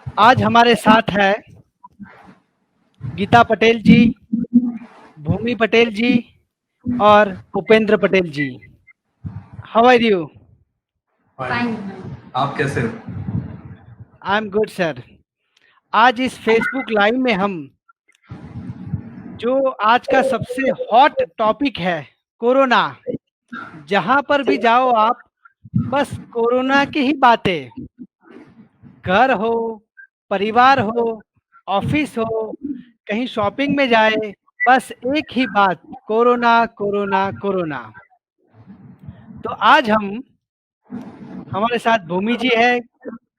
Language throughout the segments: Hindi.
आज हमारे साथ है गीता पटेल जी, भूमि पटेल जी और Upendra Patel ji. How are you? Fine. आप कैसे हो? I am good sir. आज इस फेसबुक लाइव में हम जो आज का सबसे हॉट टॉपिक है, कोरोना। जहां पर भी जाओ आप, बस कोरोना की ही बातें। घर हो, परिवार हो, ऑफिस हो, कहीं शॉपिंग में जाए, बस एक ही बात, कोरोना कोरोना कोरोना। तो आज हमारे साथ भूमि जी है,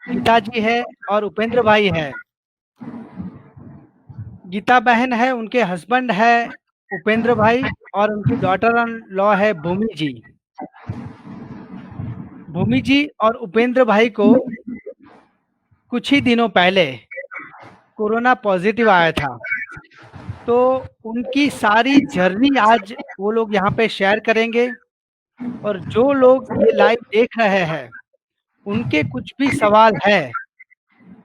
गीता जी है और उपेंद्र भाई है। गीता बहन है, उनके हस्बैंड है उपेंद्र भाई, और उनकी डॉटर इन लॉ है भूमि जी। भूमि जी और उपेंद्र भाई को कुछ ही दिनों पहले कोरोना पॉजिटिव आया था। तो उनकी सारी जर्नी आज वो लोग यहाँ पे शेयर करेंगे। और जो लोग ये लाइव देख रहे हैं, उनके कुछ भी सवाल है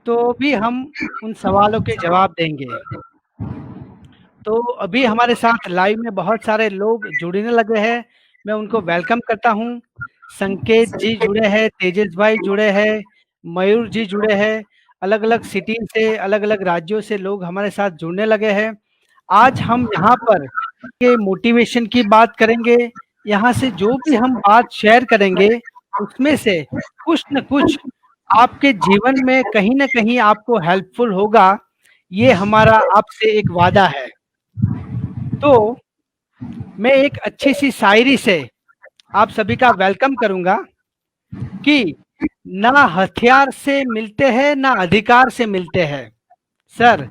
तो भी हम उन सवालों के जवाब देंगे। तो अभी हमारे साथ लाइव में बहुत सारे लोग जुड़ने लगे हैं। मैं उनको वेलकम करता हूँ। संकेत जी जुड़े हैं, तेजस भाई जुड़े हैं, मयूर जी जुड़े हैं। अलग अलग सिटी से, अलग अलग राज्यों से लोग हमारे साथ जुड़ने लगे हैं। आज हम यहाँ पर के मोटिवेशन की बात करेंगे। यहाँ से जो भी हम बात शेयर करेंगे, उसमें से कुछ न कुछ आपके जीवन में कहीं न कहीं आपको हेल्पफुल होगा। ये हमारा आपसे एक वादा है। तो मैं एक अच्छी सी शायरी से आप सभी का वेलकम करूंगा कि ना हथियार से मिलते हैं, ना अधिकार से मिलते हैं। सर,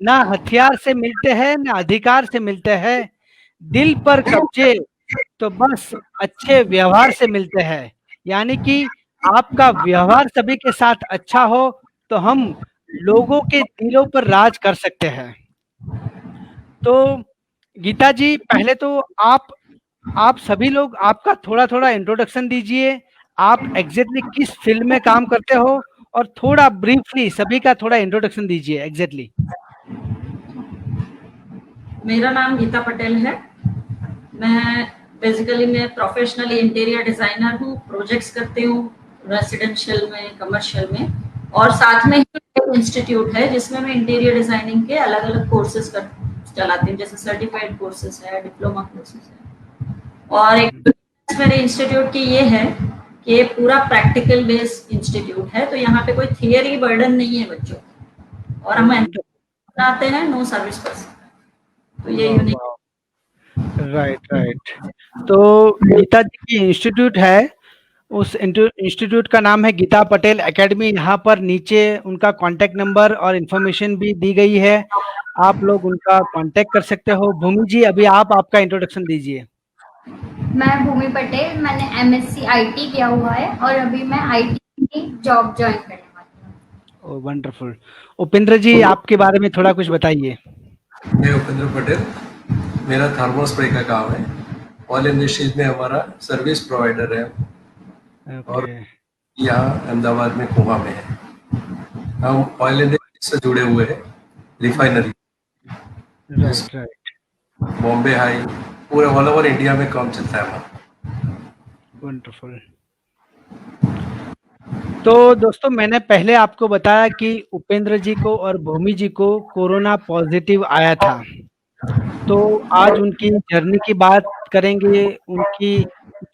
ना हथियार से मिलते हैं, ना अधिकार से मिलते हैं। दिल पर कब्जे तो बस अच्छे व्यवहार से मिलते हैं। यानी कि आपका व्यवहार सभी के साथ अच्छा हो तो हम लोगों के दिलों पर राज कर सकते हैं। तो गीता जी, पहले तो आप सभी लोग आपका थोड़ा-थोड़ा इंट्रोडक्शन दीजिए। आप एग्ज़ैक्टली किस फ़ील्ड में काम करते हो? और थोड़ा ब्रीफली सभी का थोड़ा इंट्रोडक्शन दीजिए एग्ज़ैक्टली। मेरा नाम गीता पटेल है। मैं प्रोफेशनली इंटीरियर डिजाइनर हूँ। प्रोजेक्ट्स करती हूँ रेसिडेंशियल में, कमर्शियल में, और साथ में ही एक इंस्टीट्यूट है जिसमें मैं इंटीरियर डिजाइनिंग के अलग अलग कोर्सेज चलाती हूँ, जैसे सर्टिफाइड कोर्सेज है, डिप्लोमा कोर्सेज है। और एक मेरे इंस्टीट्यूट की ये है कि ये पूरा प्रैक्टिकल बेस्ड इंस्टीट्यूट है, तो यहाँ पे कोई थियरी बर्डन नहीं है बच्चों को, और हम बनाते हैं नो सर्विस पर्सन। तो ये वाह, यूनिक। वाह! Right, right. तो गीता जी की इंस्टीट्यूट है, उस इंस्टीट्यूट का नाम है गीता पटेल एकेडमी। यहाँ पर नीचे उनका कॉन्टैक्ट नंबर और इन्फॉर्मेशन भी दी गई है। आप लोग उनका कॉन्टैक्ट कर सकते हो। भूमि जी, अभी आप आपका इंट्रोडक्शन दीजिए। मैं भूमि पटेल, मैंने एमएससी आईटी किया हुआ है और अभी मैं आईटी की जॉब ज्वाइन करने वाली हूँ। ओह वंडरफुल। उपेंद्र जी, आपके बारे में थोड़ा कुछ बताइए। मैं उपेंद्र पटेल, मेरा थर्मोस्प्रे का काम है। ऑयल इंडस्ट्रीज में हमारा सर्विस प्रोवाइडर है। और ओके। यहाँ अहमदाबाद में कोहा में है। हम ऑयल इंडस्ट्री से जुड़े हुए हैं, refinery, right, right. Bombay high, पूरे ऑल ओवर इंडिया में काम चलता है हमारा। वंडरफुल। तो दोस्तों, मैंने पहले आपको बताया कि उपेंद्र जी को और भूमि जी को कोरोना पॉजिटिव आया था। तो आज उनकी जर्नी की बात करेंगे। उनकी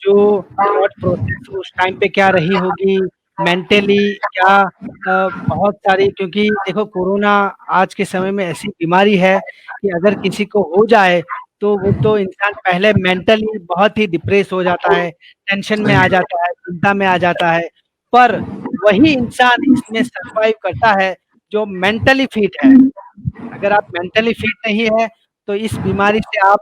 जो थॉट प्रोसेस उस टाइम पे क्या रही होगी, मेंटली क्या बहुत सारी, क्योंकि देखो कोरोना आज के समय में ऐसी बीमारी है कि अगर किसी को हो जाए तो वो तो इंसान पहले मेंटली बहुत ही डिप्रेस हो जाता है, टेंशन में आ जाता है, चिंता में आ जाता है। पर वही इंसान इसमें सर्वाइव करता है जो मेंटली फिट है। अगर आप मेंटली फिट नहीं है तो इस बीमारी से आप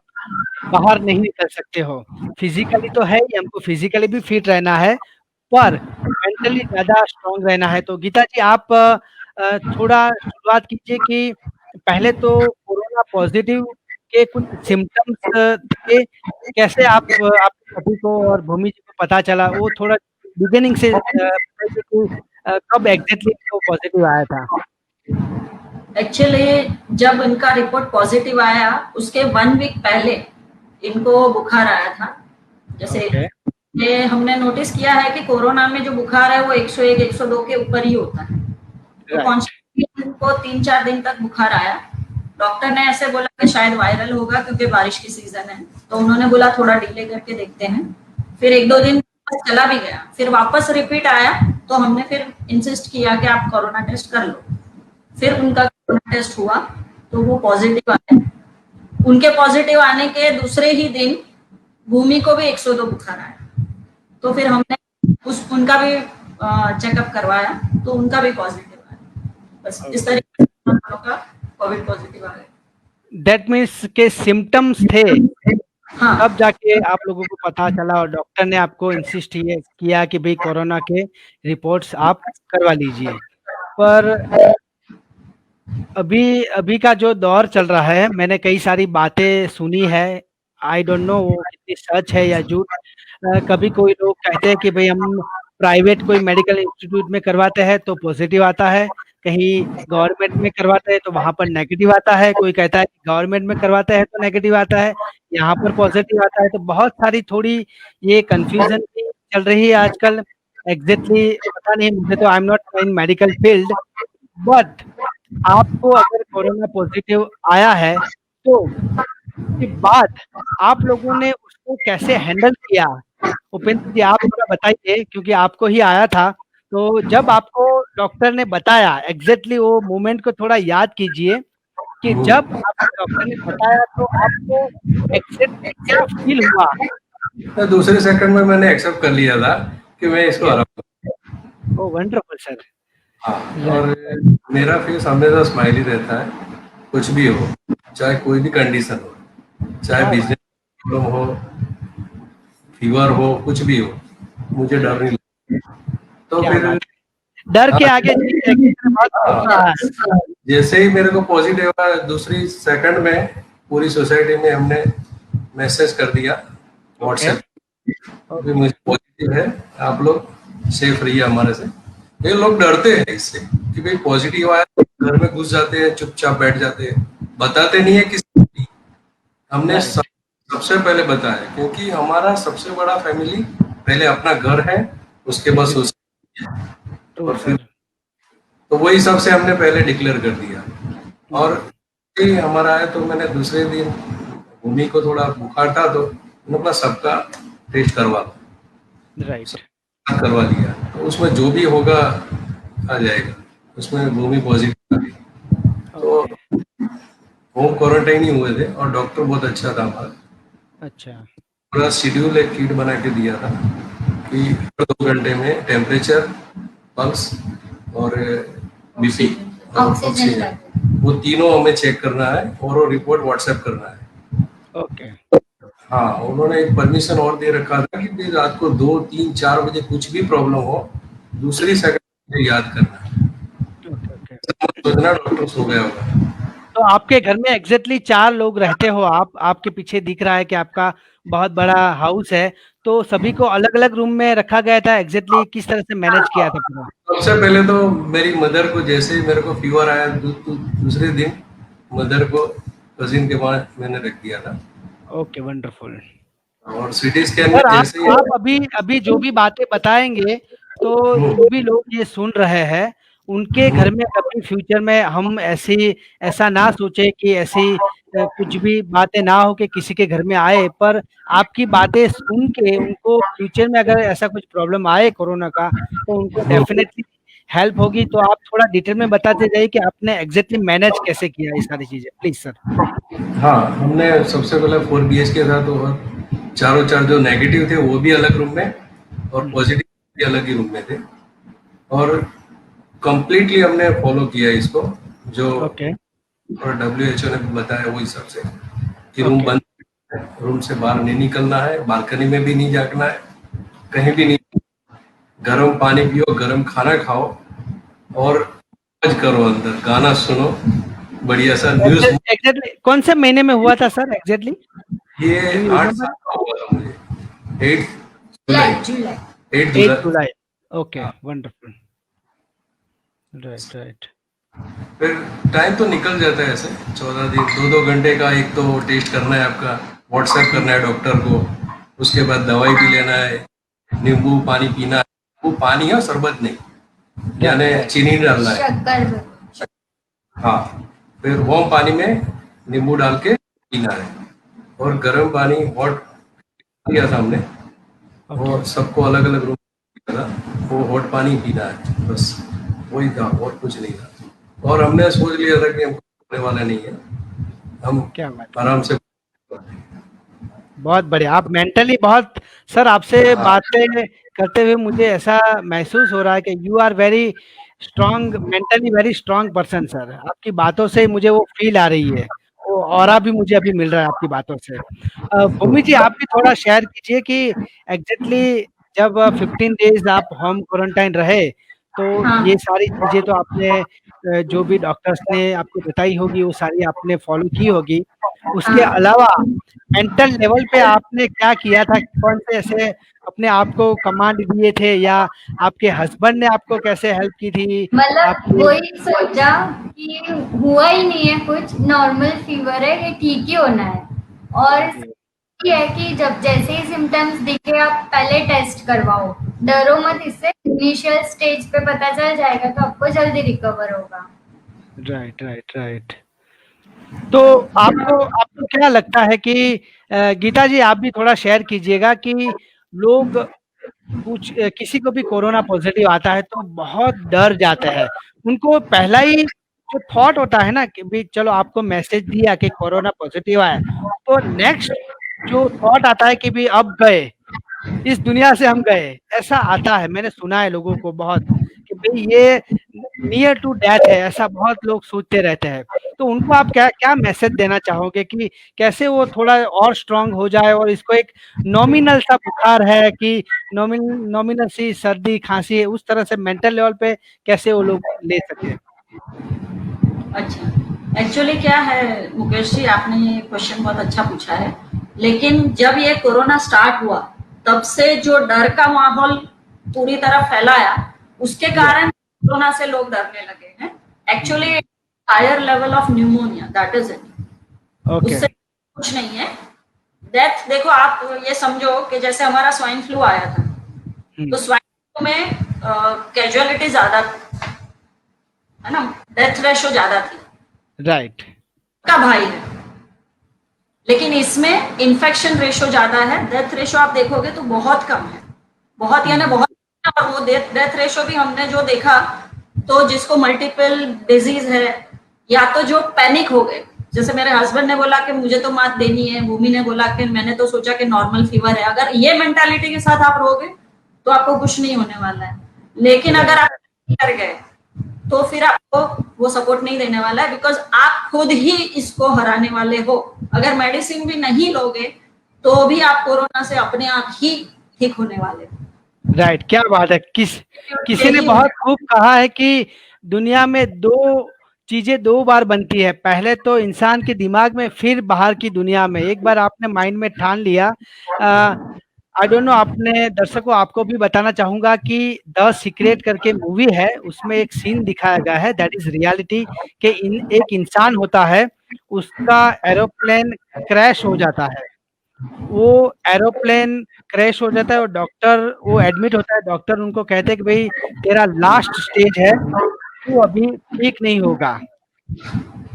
बाहर नहीं निकल सकते हो। फिज़िकली तो है ही, हमको फिज़िकली भी फिट रहना है, पर मेंटली ज़्यादा स्ट्रॉन्ग रहना है। तो गीता जी, आप थोड़ा शुरुआत कीजिए कि पहले तो कोरोना पॉज़िटिव के कुछ सिम्पटम्स थे, कैसे आपके पति को और भूमि जी को पता चला? वो थोड़ा बिगिनिंग से बताइए कि कब एग्ज़ैक्टली इनको पॉज़िटिव आया था? एक्चुअली जब इनका रिपोर्ट पॉजिटिव आया उसके 1 वीक पहले इनको बुखार आया था। जैसे Okay. ये हमने नोटिस किया है कि कोरोना में जो बुखार है वो 101 102 के ऊपर ही होता है। तो Right. कॉन्स्टेंटली इनको 3-4 दिन तक बुखार आया। डॉक्टर ने ऐसे बोला कि शायद वायरल होगा क्योंकि बारिश की सीजन है, तो उन्होंने बोला थोड़ा डिले करके देखते हैं। फिर 1-2 दिन चला भी गया, फिर वापस रिपीट आया, तो हमने फिर इंसिस्ट किया कि आप कोरोना टेस्ट कर लो। फिर उनका कोरोना टेस्ट हुआ तो वो पॉजिटिव आया। उनके पॉजिटिव आने के दूसरे ही दिन भूमि को भी 102 बुखार आया, तो फिर हमने उनका भी चेकअप करवाया तो उनका भी पॉजिटिव आया। बस इस तरीके से हम लोगों का कोविड पॉजिटिव आ गया। That means के सिम्टम्स थे, हाँ, तब जाके आप लोगों को पता चला और डॉक्टर ने आपको इंसिस्ट किया कि भाई कोरोना के रिपोर्ट्स आप करवा लीजिए। पर अभी अभी का जो दौर चल रहा है, मैंने कई सारी बातें सुनी है, आई डोंट नो वो कितनी सच है या झूठ। कभी कोई लोग कहते हैं कि भाई हम प्राइवेट कोई मेडिकल इंस्टीट्यूट में करवाते हैं तो पॉजिटिव आता है, कहीं गवर्नमेंट में करवाते हैं तो वहाँ पर नेगेटिव आता है, कोई कहता है कि गवर्नमेंट में करवाते हैं तो नेगेटिव आता है, यहाँ पर पॉजिटिव आता है। तो बहुत सारी थोड़ी ये कन्फ्यूज़न भी चल रही है आजकल। एग्ज़ैक्टली पता नहीं, मुझे तो I am not in medical field, but आपको अगर कोरोना पॉजिटिव आया है तो उसके बाद आप लोगों ने उसको कैसे हैंडल किया? उपेंद्र जी, आप थोड़ा बताइए, क्योंकि आपको ही आया था। तो जब आपको डॉक्टर ने बताया, एग्जैक्टली वो मोमेंट को थोड़ा याद कीजिए कि जब आपको डॉक्टर ने बताया तो आपको एग्जैक्टली क्या फील हुआ? तो दूसरे सेकंड में मैंने एक्सेप्ट कर लिया था कि मैं इसको हरा दूंगा। ओह वंडरफुल सर। हाँ, और मेरा फेस हमेशा स्माइली रहता है, कुछ भी हो, चाहे कोई भी कंडीशन हो, चाहे बिजनेस प्रॉब्लम हो, फीवर हो, कुछ भी हो, मुझे डर नहीं लगता। तो क्या फिर बात है। डर के आगे जीत है, कितना बहुत बोल रहा है। जैसे ही मेरे को पॉजिटिव आया, दूसरी सेकंड में पूरी सोसाइटी में हमने मैसेज कर दिया व्हाट्सएप कि मुझे पॉजिटिव है, आप लोग सेफ रहिए हमारे से। ये लोग डरते हैं इससे कि भाई पॉजिटिव आया तो घर में घुस जाते हैं, चुपचाप बैठ जाते हैं, बताते नहीं है किसी को। हमने सबसे पहले बताया, क्योंकि हमारा सबसे बड़ा फैमिली पहले अपना घर है, उसके बाद सोसाइटी है, और फिर तो वही सबसे हमने पहले डिक्लेयर कर दिया। और ये हमारा है तो मैंने दूसरे दिन भूमि को थोड़ा बुखार था तो मैंने बोला सबका टेस्ट करवा दो, राइट। करवा लिया, तो उसमें जो भी होगा आ जाएगा। उसमें भूमि पॉजिटिव आ गई, तो होम क्वारंटाइन ही हुए थे और डॉक्टर बहुत अच्छा था हमारा। अच्छा। पूरा शेड्यूल एक कीट बना के दिया था कि 2 घंटे में टेम्परेचर, पल्स और बीपी और ऑक्सीजन, वो तीनों हमें चेक करना है और वो रिपोर्ट व्हाट्सएप करना है। ओके। हाँ, उन्होंने एक परमिशन और दे रखा था कि रात को 2, 3, 4 बजे कुछ भी प्रॉब्लम हो, दूसरी सेकंड में याद करना है। ओके। सोचना डॉक्टर सो गया होगा। तो आपके घर में एग्जैक्टली 4 लोग रहते हो आप, आपके पीछे दिख रहा है कि आपका बहुत बड़ा हाउस है, तो सभी को अलग-अलग रूम में रखा गया था, एग्जैक्टली किस तरह से मैनेज किया था पूरा? सबसे पहले तो मेरी मदर को जैसे ही मेरे को फीवर आया, दूसरे दिन मदर को कजिन के पास मैंने रख दिया था। Okay, wonderful. और सिटी स्कैन में सर आप जैसे ही आप अभी जो भी बातें बताएँगे, तो जो भी लोग ये सुन रहे हैं, उनके घर में कभी फ्यूचर में हम ऐसा ना सोचे कि ऐसी कुछ भी बातें ना हो कि किसी के घर में आए, पर आपकी बातें सुन के उनको फ्यूचर में अगर ऐसा कुछ प्रॉब्लम आए कोरोना का, तो उनको डेफ़िनेटली हेल्प होगी। तो आप थोड़ा डिटेल में बताते जाइए कि आपने एग्ज़ैक्टली मैनेज कैसे किया ये सारी चीज़ें? Please sir. हाँ, हमने सबसे पहले 4 बीएचके था, तो चारों चार जो नेगेटिव थे वो भी अलग रूम में और पॉजिटिव भी अलग ही रूम में थे, और कंप्लीटली हमने फॉलो किया इसको, जो ओके। और WHO ने बताया वो हिसाब से कि रूम बंद, रूम से बाहर नहीं निकलना है, बालकनी में भी नहीं जाना है, कहीं भी नहीं, गर्म पानी पियो, गर्म खाना खाओ और मौज करो, अंदर गाना सुनो, बढ़िया सा न्यूज। एग्जैक्टली कौन से महीने में हुआ था सर एग्जैक्टली? ये 8 साल का हुआ था मुझे, 8 जुलाई। Okay, wonderful. राइट। फिर टाइम तो निकल जाता है ऐसे 14 दिन, 2-2 घंटे का एक तो टेस्ट करना है आपका, व्हाट्सएप करना है डॉक्टर को, उसके बाद दवाई भी लेना है, नींबू पानी पीना है, वो पानी है शरबत नहीं, यानी चीनी नहीं डालना है। शक्कर भी। हाँ, फिर वार्म पानी में नींबू डाल के पीना है, और गर्म पानी हॉट किया था हमने, और सबको अलग अलग रूम था, वो हॉट पानी पीना है, बस वही था और कुछ नहीं था। और हमने सोच लिया था कि हमको होने वाला नहीं है, हम क्या बात, आराम से। बहुत बढ़िया। आप मेंटली बहुत, सर आपसे बातें करते हुए मुझे ऐसा महसूस हो रहा है कि you are very strong, mentally very strong person sir. आपकी बातों से मुझे वो फील आ रही है, वो ऑरा भी मुझे अभी मिल रहा है आपकी बातों से। भूमि जी, आप भी थोड़ा शेयर कीजिए कि एग्जैक्टली जब 15 डेज आप होम क्वारंटाइन रहे, तो हाँ। ये सारी चीजें तो आपने जो भी डॉक्टर्स ने आपको बताई होगी वो सारी आपने फॉलो की होगी। उसके हाँ। अलावा मेंटल लेवल पे आपने क्या किया था? कौन से ऐसे अपने आप को कमांड दिए थे, या आपके हस्बैंड ने आपको कैसे हेल्प की थी? मतलब आपके वही सोचा कि हुआ ही नहीं है कुछ, नॉर्मल फीवर है, ये ठीक ही होना है। और ये है कि जब जैसे ही सिम्टम्स दिखे आप पहले टेस्ट करवाओ, डरो मत, इससे इनिशियल स्टेज पे पता चल जाएगा तो आपको जल्दी रिकवर होगा। Right right right. तो आपको आपको क्या लगता है कि गीता जी आप भी थोड़ा शेयर कीजिएगा कि लोग किसी को भी कोरोना पॉजिटिव आता है तो बहुत डर जाते हैं। उनको पहला ही जो थॉट होता है ना कि भी चलो आपको मैसेज दिया कि कोरोना पॉजिटिव आया, तो नेक्स्ट जो थॉट आता है कि भी अब गए, इस दुनिया से हम गए, ऐसा आता है। मैंने सुना है लोगों को बहुत कि भाई ये नियर टू डेथ है, ऐसा बहुत लोग सोचते रहते हैं। तो उनको आप क्या क्या मैसेज देना चाहोगे कि कैसे वो थोड़ा और स्ट्रांग हो जाए, और इसको एक नॉमिनल सा बुखार है कि नॉमिनल सी सर्दी खांसी है, उस तरह से मेंटल लेवल पे कैसे वो लोग ले सके? अच्छा, एक्चुअली क्या है मुकेश जी, आपने ये क्वेश्चन बहुत अच्छा पूछा है। लेकिन जब ये कोरोना स्टार्ट हुआ तब से जो डर का माहौल पूरी तरह फैलाया, उसके कारण कोरोना से लोग डरने लगे हैं। Actually higher level of pneumonia, that is it. Okay. उससे कुछ नहीं है। डेथ देखो, आप ये समझो कि जैसे हमारा स्वाइन फ्लू आया था, तो स्वाइन फ्लू में कैजुअलिटी ज्यादा है ना, डेथ रेशो ज्यादा थी, राइट। का भाई है। लेकिन इसमें इन्फेक्शन रेशो ज्यादा है, डेथ रेशो आप देखोगे तो बहुत कम है, बहुत यानी बहुत। और वो डेथ रेशो भी हमने जो देखा, तो जिसको मल्टीपल डिजीज है, या तो जो पैनिक हो गए, जैसे मेरे हस्बैंड ने बोला कि मुझे तो मात देनी है, भूमि ने बोला कि मैंने तो सोचा कि नॉर्मल फीवर है। अगर ये मेंटालिटी के साथ आप रहोगे तो आपको कुछ नहीं होने वाला है। लेकिन अगर आप कर गए तो फिर आपको वो सपोर्ट नहीं देने वाला है, बिकॉज आप खुद ही इसको हराने वाले हो। अगर मेडिसिन भी नहीं लोगे तो भी आप कोरोना से अपने आप ही ठीक होने वाले हो। राइट, क्या बात है। किसी ने बहुत खूब कहा है कि दुनिया में दो चीजें दो बार बनती है, पहले तो इंसान के दिमाग में, फिर बाहर की दुनिया में। एक बार आपने माइंड में ठान लिया, आई डोंट नो, आपने दर्शकों आपको भी बताना चाहूंगा कि द सीक्रेट करके मूवी है, उसमें एक सीन दिखाया गया है, दैट इज रियलिटी, कि एक इंसान होता है, उसका एरोप्लेन क्रैश हो जाता है। वो एरोप्लेन क्रैश हो जाता है और डॉक्टर, वो एडमिट होता है, डॉक्टर उनको कहते हैं कि भाई तेरा लास्ट स्टेज है, तू अभी ठीक नहीं होगा।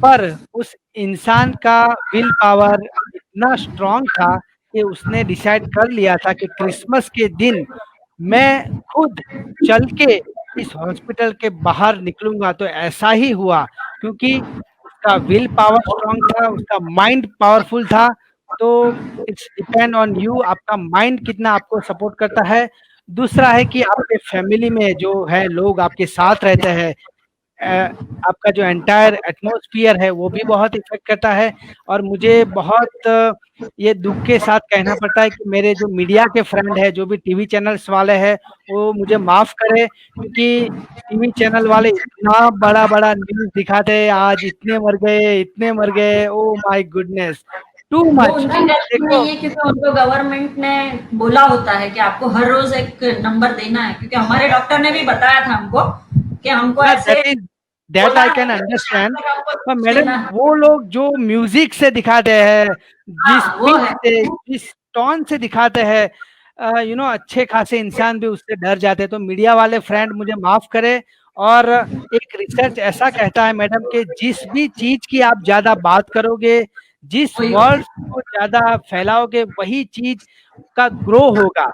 पर उस इंसान का विल पावर इतना स्ट्रांग था कि उसने डिसाइड कर लिया था कि क्रिसमस के दिन मैं खुद चल के इस हॉस्पिटल के बाहर निकलूंगा। तो ऐसा ही हुआ, क्योंकि उसका विल पावर स्ट्रांग था, उसका माइंड पावरफुल था। तो इट्स डिपेंड ऑन यू, आपका माइंड कितना आपको सपोर्ट करता है। दूसरा है कि आपके फैमिली में जो है लोग आपके साथ रहते हैं, आपका जो एंटायर एटमॉस्फियर है वो भी बहुत इफेक्ट करता है। और मुझे बहुत ये दुख के साथ कहना पड़ता है कि मेरे जो मीडिया के फ्रेंड है, जो भी टीवी चैनल्स वाले हैं, वो मुझे माफ करें, क्योंकि टीवी चैनल वाले इतना बड़ा बड़ा न्यूज दिखाते हैं, आज इतने मर गए, इतने मर गए, ओ माय गुडनेस, टू वो मच। उनकी गलती देखो, नहीं है, क्योंकि उनको गवर्नमेंट ने बोला होता है कि आपको हर रोज एक नंबर देना है। क्योंकि हमारे डॉक्टर ने भी बताया था हमको कि हमको ऐसे that is that I can understand. पर मैडम वो लोग जो म्यूजिक से दिखाते हैं, जिस हाँ, वो पिच है। से, जिस टोन से दिखाते हैं, अच्छे खासे इंसान भी उससे डर जाते हैं। तो मीडिया वाले फ्रेंड मुझे माफ करे। और एक रिसर्च ऐसा कहता है मैडम कि जिस भी चीज की आप ज्यादा बात करोगे, जिस वही होता वर्ड्स को ज्यादा फैलाओगे, वही चीज का ग्रो होगा।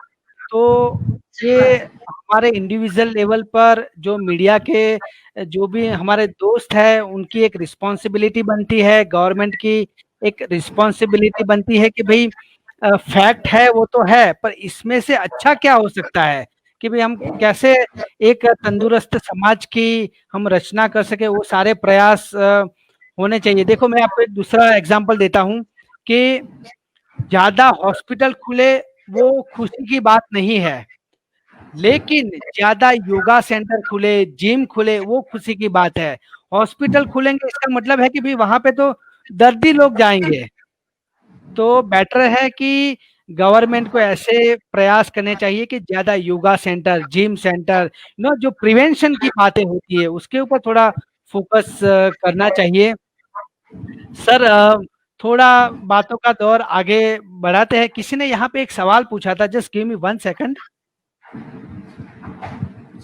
तो ये हमारे इंडिविजुअल लेवल पर जो मीडिया के जो भी हमारे दोस्त हैं, उनकी एक रिस्पॉन्सिबिलिटी बनती है, गवर्नमेंट की एक रिस्पॉन्सिबिलिटी बनती है कि भाई फैक्ट है वो तो है, पर इसमें से अच्छा क्या हो सकता है कि भाई हम कैसे एक तंदुरुस्त समाज की हम रचना कर सके, वो सारे प्रयास होने चाहिए। देखो मैं आपको एक दूसरा एग्जांपल देता हूँ कि ज्यादा हॉस्पिटल खुले वो खुशी की बात नहीं है, लेकिन ज्यादा योगा सेंटर खुले, जिम खुले, वो खुशी की बात है। हॉस्पिटल खुलेंगे इसका मतलब है कि भाई वहां पे तो दर्दी लोग जाएंगे। तो बेटर है कि गवर्नमेंट को ऐसे प्रयास करने चाहिए कि ज्यादा योगा सेंटर, जिम सेंटर, जो प्रिवेंशन की बातें होती है उसके ऊपर थोड़ा फोकस करना चाहिए। सर थोड़ा बातों का दौर आगे बढ़ाते हैं। किसी ने यहाँ पे एक सवाल पूछा था, जस्ट गिव मी 1 सेकंड।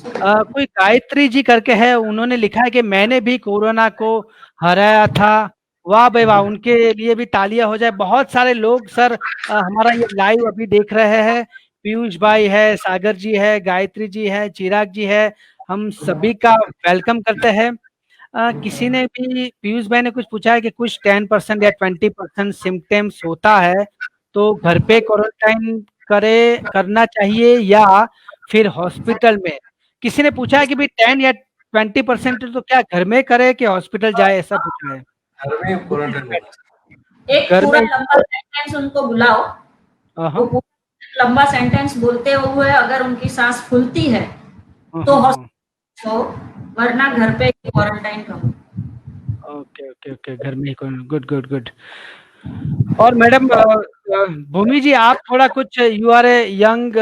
कोई गायत्री जी करके है, उन्होंने लिखा है कि मैंने भी कोरोना को हराया था। वाह भाई वाह, उनके लिए भी तालियां हो जाए। बहुत सारे लोग सर हमारा ये लाइव अभी देख रहे हैं। पीयूष भाई है, सागर जी है, गायत्री जी है, चिराग जी है, हम सभी का वेलकम करते हैं। किसी ने भी, पीयूष भाई ने कुछ पूछा है कि कुछ 10% या 20% सिम्टम्स होता है तो घर पे क्वारंटाइन करना चाहिए या फिर हॉस्पिटल में। किसी ने पूछा है कि भाई 10 या 20% तो क्या घर में करे कि हॉस्पिटल जाए, ऐसा पूछा है। घर में क्वारंटाइन होना एक घर पूरा में। लंबा सेंटेंस उनको बुलाओ, वो हाँ पूरा लंबा सेंटेंस बोलते हुए अगर उनकी सांस फूलती है हाँ तो हाँ हाँ। हॉस्पिटल हो, वरना घर पे क्वारंटाइन रहो। ओके ओके ओके, घर में ही। Good good good. और मैडम भूमि जी, आप थोड़ा कुछ, you are a young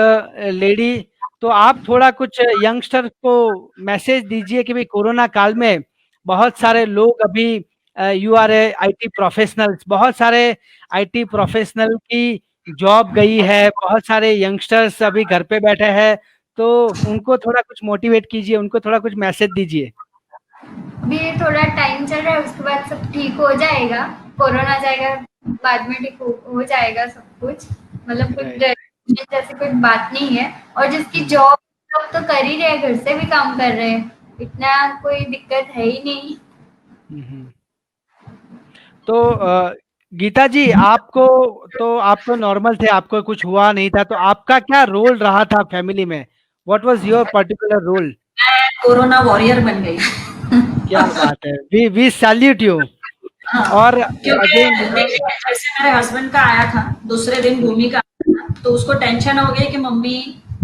lady, तो आप थोड़ा कुछ यंगस्टर को मैसेज दीजिए कि भाई कोरोना काल में बहुत सारे लोग अभी, you are a IT professionals, बहुत सारे आईटी प्रोफेशनल की जॉब गई है, बहुत सारे यंगस्टर्स अभी घर पे बैठे हैं, तो उनको थोड़ा कुछ मोटिवेट कीजिए, उनको थोड़ा कुछ मैसेज दीजिए। अभी ये थोड़ा टाइम चल रहा है, उसके बाद सब ठीक हो जाएगा। कोरोना जाएगा, बाद में ठीक हो जाएगा सब कुछ। मतलब कुछ जैसे कुछ बात नहीं है। और जिसकी जॉब सब तो कर ही रहे हैं, घर से भी काम कर रहे हैं, इतना कोई दिक्कत है ही नहीं। तो गीता जी, आप तो नॉर्मल थे, आपको कुछ हुआ नहीं था, तो आपका क्या रोल रहा था फैमिली में? What was your particular role? मैं कोरोना वॉरियर बन गई। क्या बात है, वी सैल्यूट यू। हाँ, और क्योंकि अगेन देखिए जैसे मेरे हस्बैंड का आया था, दूसरे दिन भूमि का आया था, तो उसको टेंशन हो गई कि मम्मी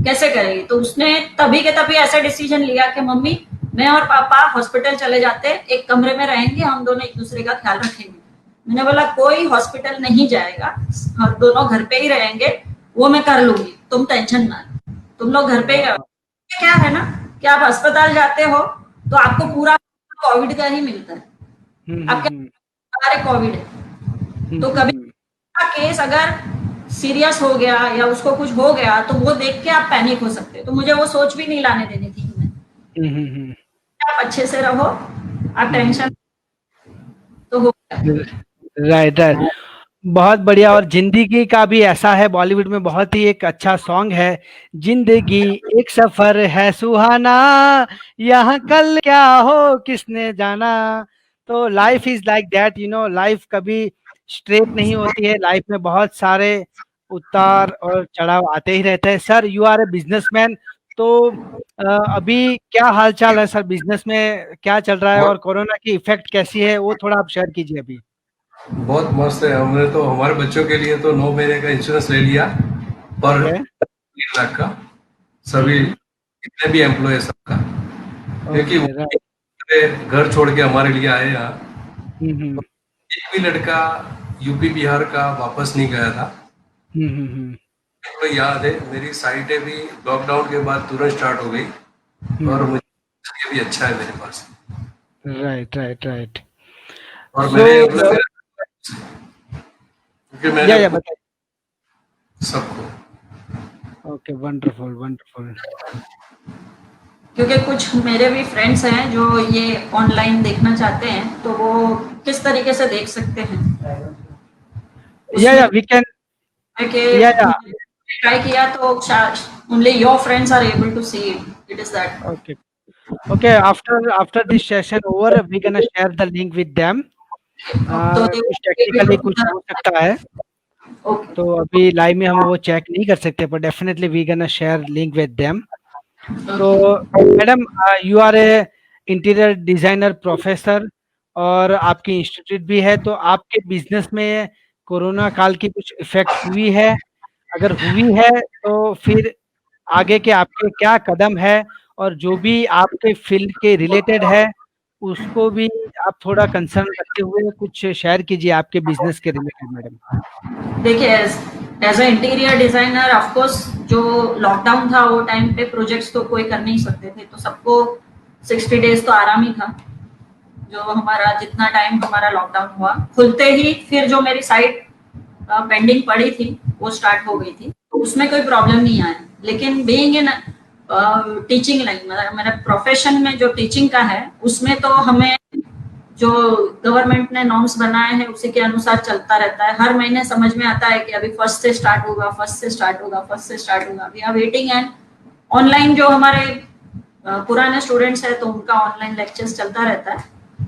कैसे करेगी। तो उसने तभी के तभी ऐसा डिसीजन लिया कि मम्मी, मैं और पापा हॉस्पिटल चले जाते, एक कमरे में रहेंगे, हम दोनों एक दूसरे का ख्याल रखेंगे। मैंने बोला कोई हॉस्पिटल नहीं जाएगा, हम दोनों घर पे ही रहेंगे, वो मैं कर लूंगी, तुम टेंशन ना लो, तुम लोग घर पे ही रहो। क्या है ना कि आप अस्पताल जाते हो तो आपको पूरा कोविड का ही मिलता है। आपके सारे कोविड है, तो कभी का केस अगर सीरियस हो गया या उसको कुछ हो गया तो वो देख के आप पैनिक हो सकते हैं। तो मुझे वो सोच भी नहीं लाने देनी थी हमें। आप अच्छे से रहो, आप टेंशन तो हो गया। राइट राइट, बहुत बढ़िया। और जिंदगी का भी ऐसा है, बॉलीवुड में बहुत ही एक अच्छा सॉन्ग है, जिंदगी एक सफर है सुहाना, यहाँ कल क्या हो किसने जाना। तो life is like that, life कभी स्ट्रेट नहीं होती है, लाइफ में बहुत सारे उतार और चढ़ाव आते ही रहते हैं। Sir you are a businessman, तो अभी क्या हाल चाल है सर, बिजनेस में क्या चल रहा है और कोरोना की इफेक्ट कैसी है, वो थोड़ा आप शेयर कीजिए अभी। बहुत मस्त है। हमने तो हमारे बच्चों के लिए तो 9 महीने का इंश्योरेंस ले लिया, पर ओके 3 लाख का, सभी जितने भी एम्प्लॉय है सबका, क्योंकि ओके राइट। वो घर छोड़ के हमारे लिए आए यहाँ। हम्म एक भी लड़का यूपी बिहार का वापस नहीं गया था। हम्म तो याद है, मेरी साइटें भी लॉकडाउन के बाद तुरंत स्टार्ट हो गई, और मुझे ये भी अच्छा है मेरे पास। Right, right, right. और सो मैंने मतलब क्योंकि मैंने या बताइए। सबको ओके, वंडरफुल, वंडरफुल। क्योंकि कुछ मेरे भी फ्रेंड्स हैं जो ये ऑनलाइन देखना चाहते हैं, तो वो किस तरीके से देख सकते हैं उसमें? वी कैन कि या ट्राई किया तो only your friends are able to see it is that. Okay, okay, after this session over we gonna share the link with them. तो दे कुछ टेक्निकली कुछ हो सकता है, ओके। तो अभी लाइव में हम वो चेक नहीं कर सकते, पर definitely we gonna share link with them. तो madam, you are a interior designer professor और आपकी इंस्टीट्यूट भी है, तो आपके बिजनेस में कोरोना काल की कुछ इफेक्ट हुई है? अगर हुई है तो फिर आगे के आपके क्या कदम है, और जो भी आपके फील्ड के रिलेटेड है उसको भी आप थोड़ा कंसर्न रखते हुए कुछ शेयर कीजिए आपके बिजनेस के रिलेटेड मैडम। देखिए, as a interior designer of course जो लॉकडाउन था वो टाइम पे प्रोजेक्ट्स तो कोई कर नहीं सकते थे, तो सबको 60 डेज तो आराम ही था। जो हमारा जितना टाइम हमारा लॉकडाउन हुआ, खुलते ही फिर जो मेरी साइट पेंडिंग पड़ी थी वो स्टार्ट हो गई थी, तो उसमें कोई प्रॉब्लम नहीं आया। लेकिन बीइंग इन टीचिंग लाइन, मतलब मेरा प्रोफेशन में जो टीचिंग का है उसमें तो हमें जो गवर्नमेंट ने नॉर्म्स बनाए हैं उसी के अनुसार चलता रहता है। हर महीने समझ में आता है कि अभी फर्स्ट से स्टार्ट होगा, फर्स्ट से स्टार्ट होगा, फर्स्ट से स्टार्ट होगा। We are waiting. And online जो हमारे पुराने स्टूडेंट्स हैं तो उनका ऑनलाइन लेक्चर्स चलता रहता है।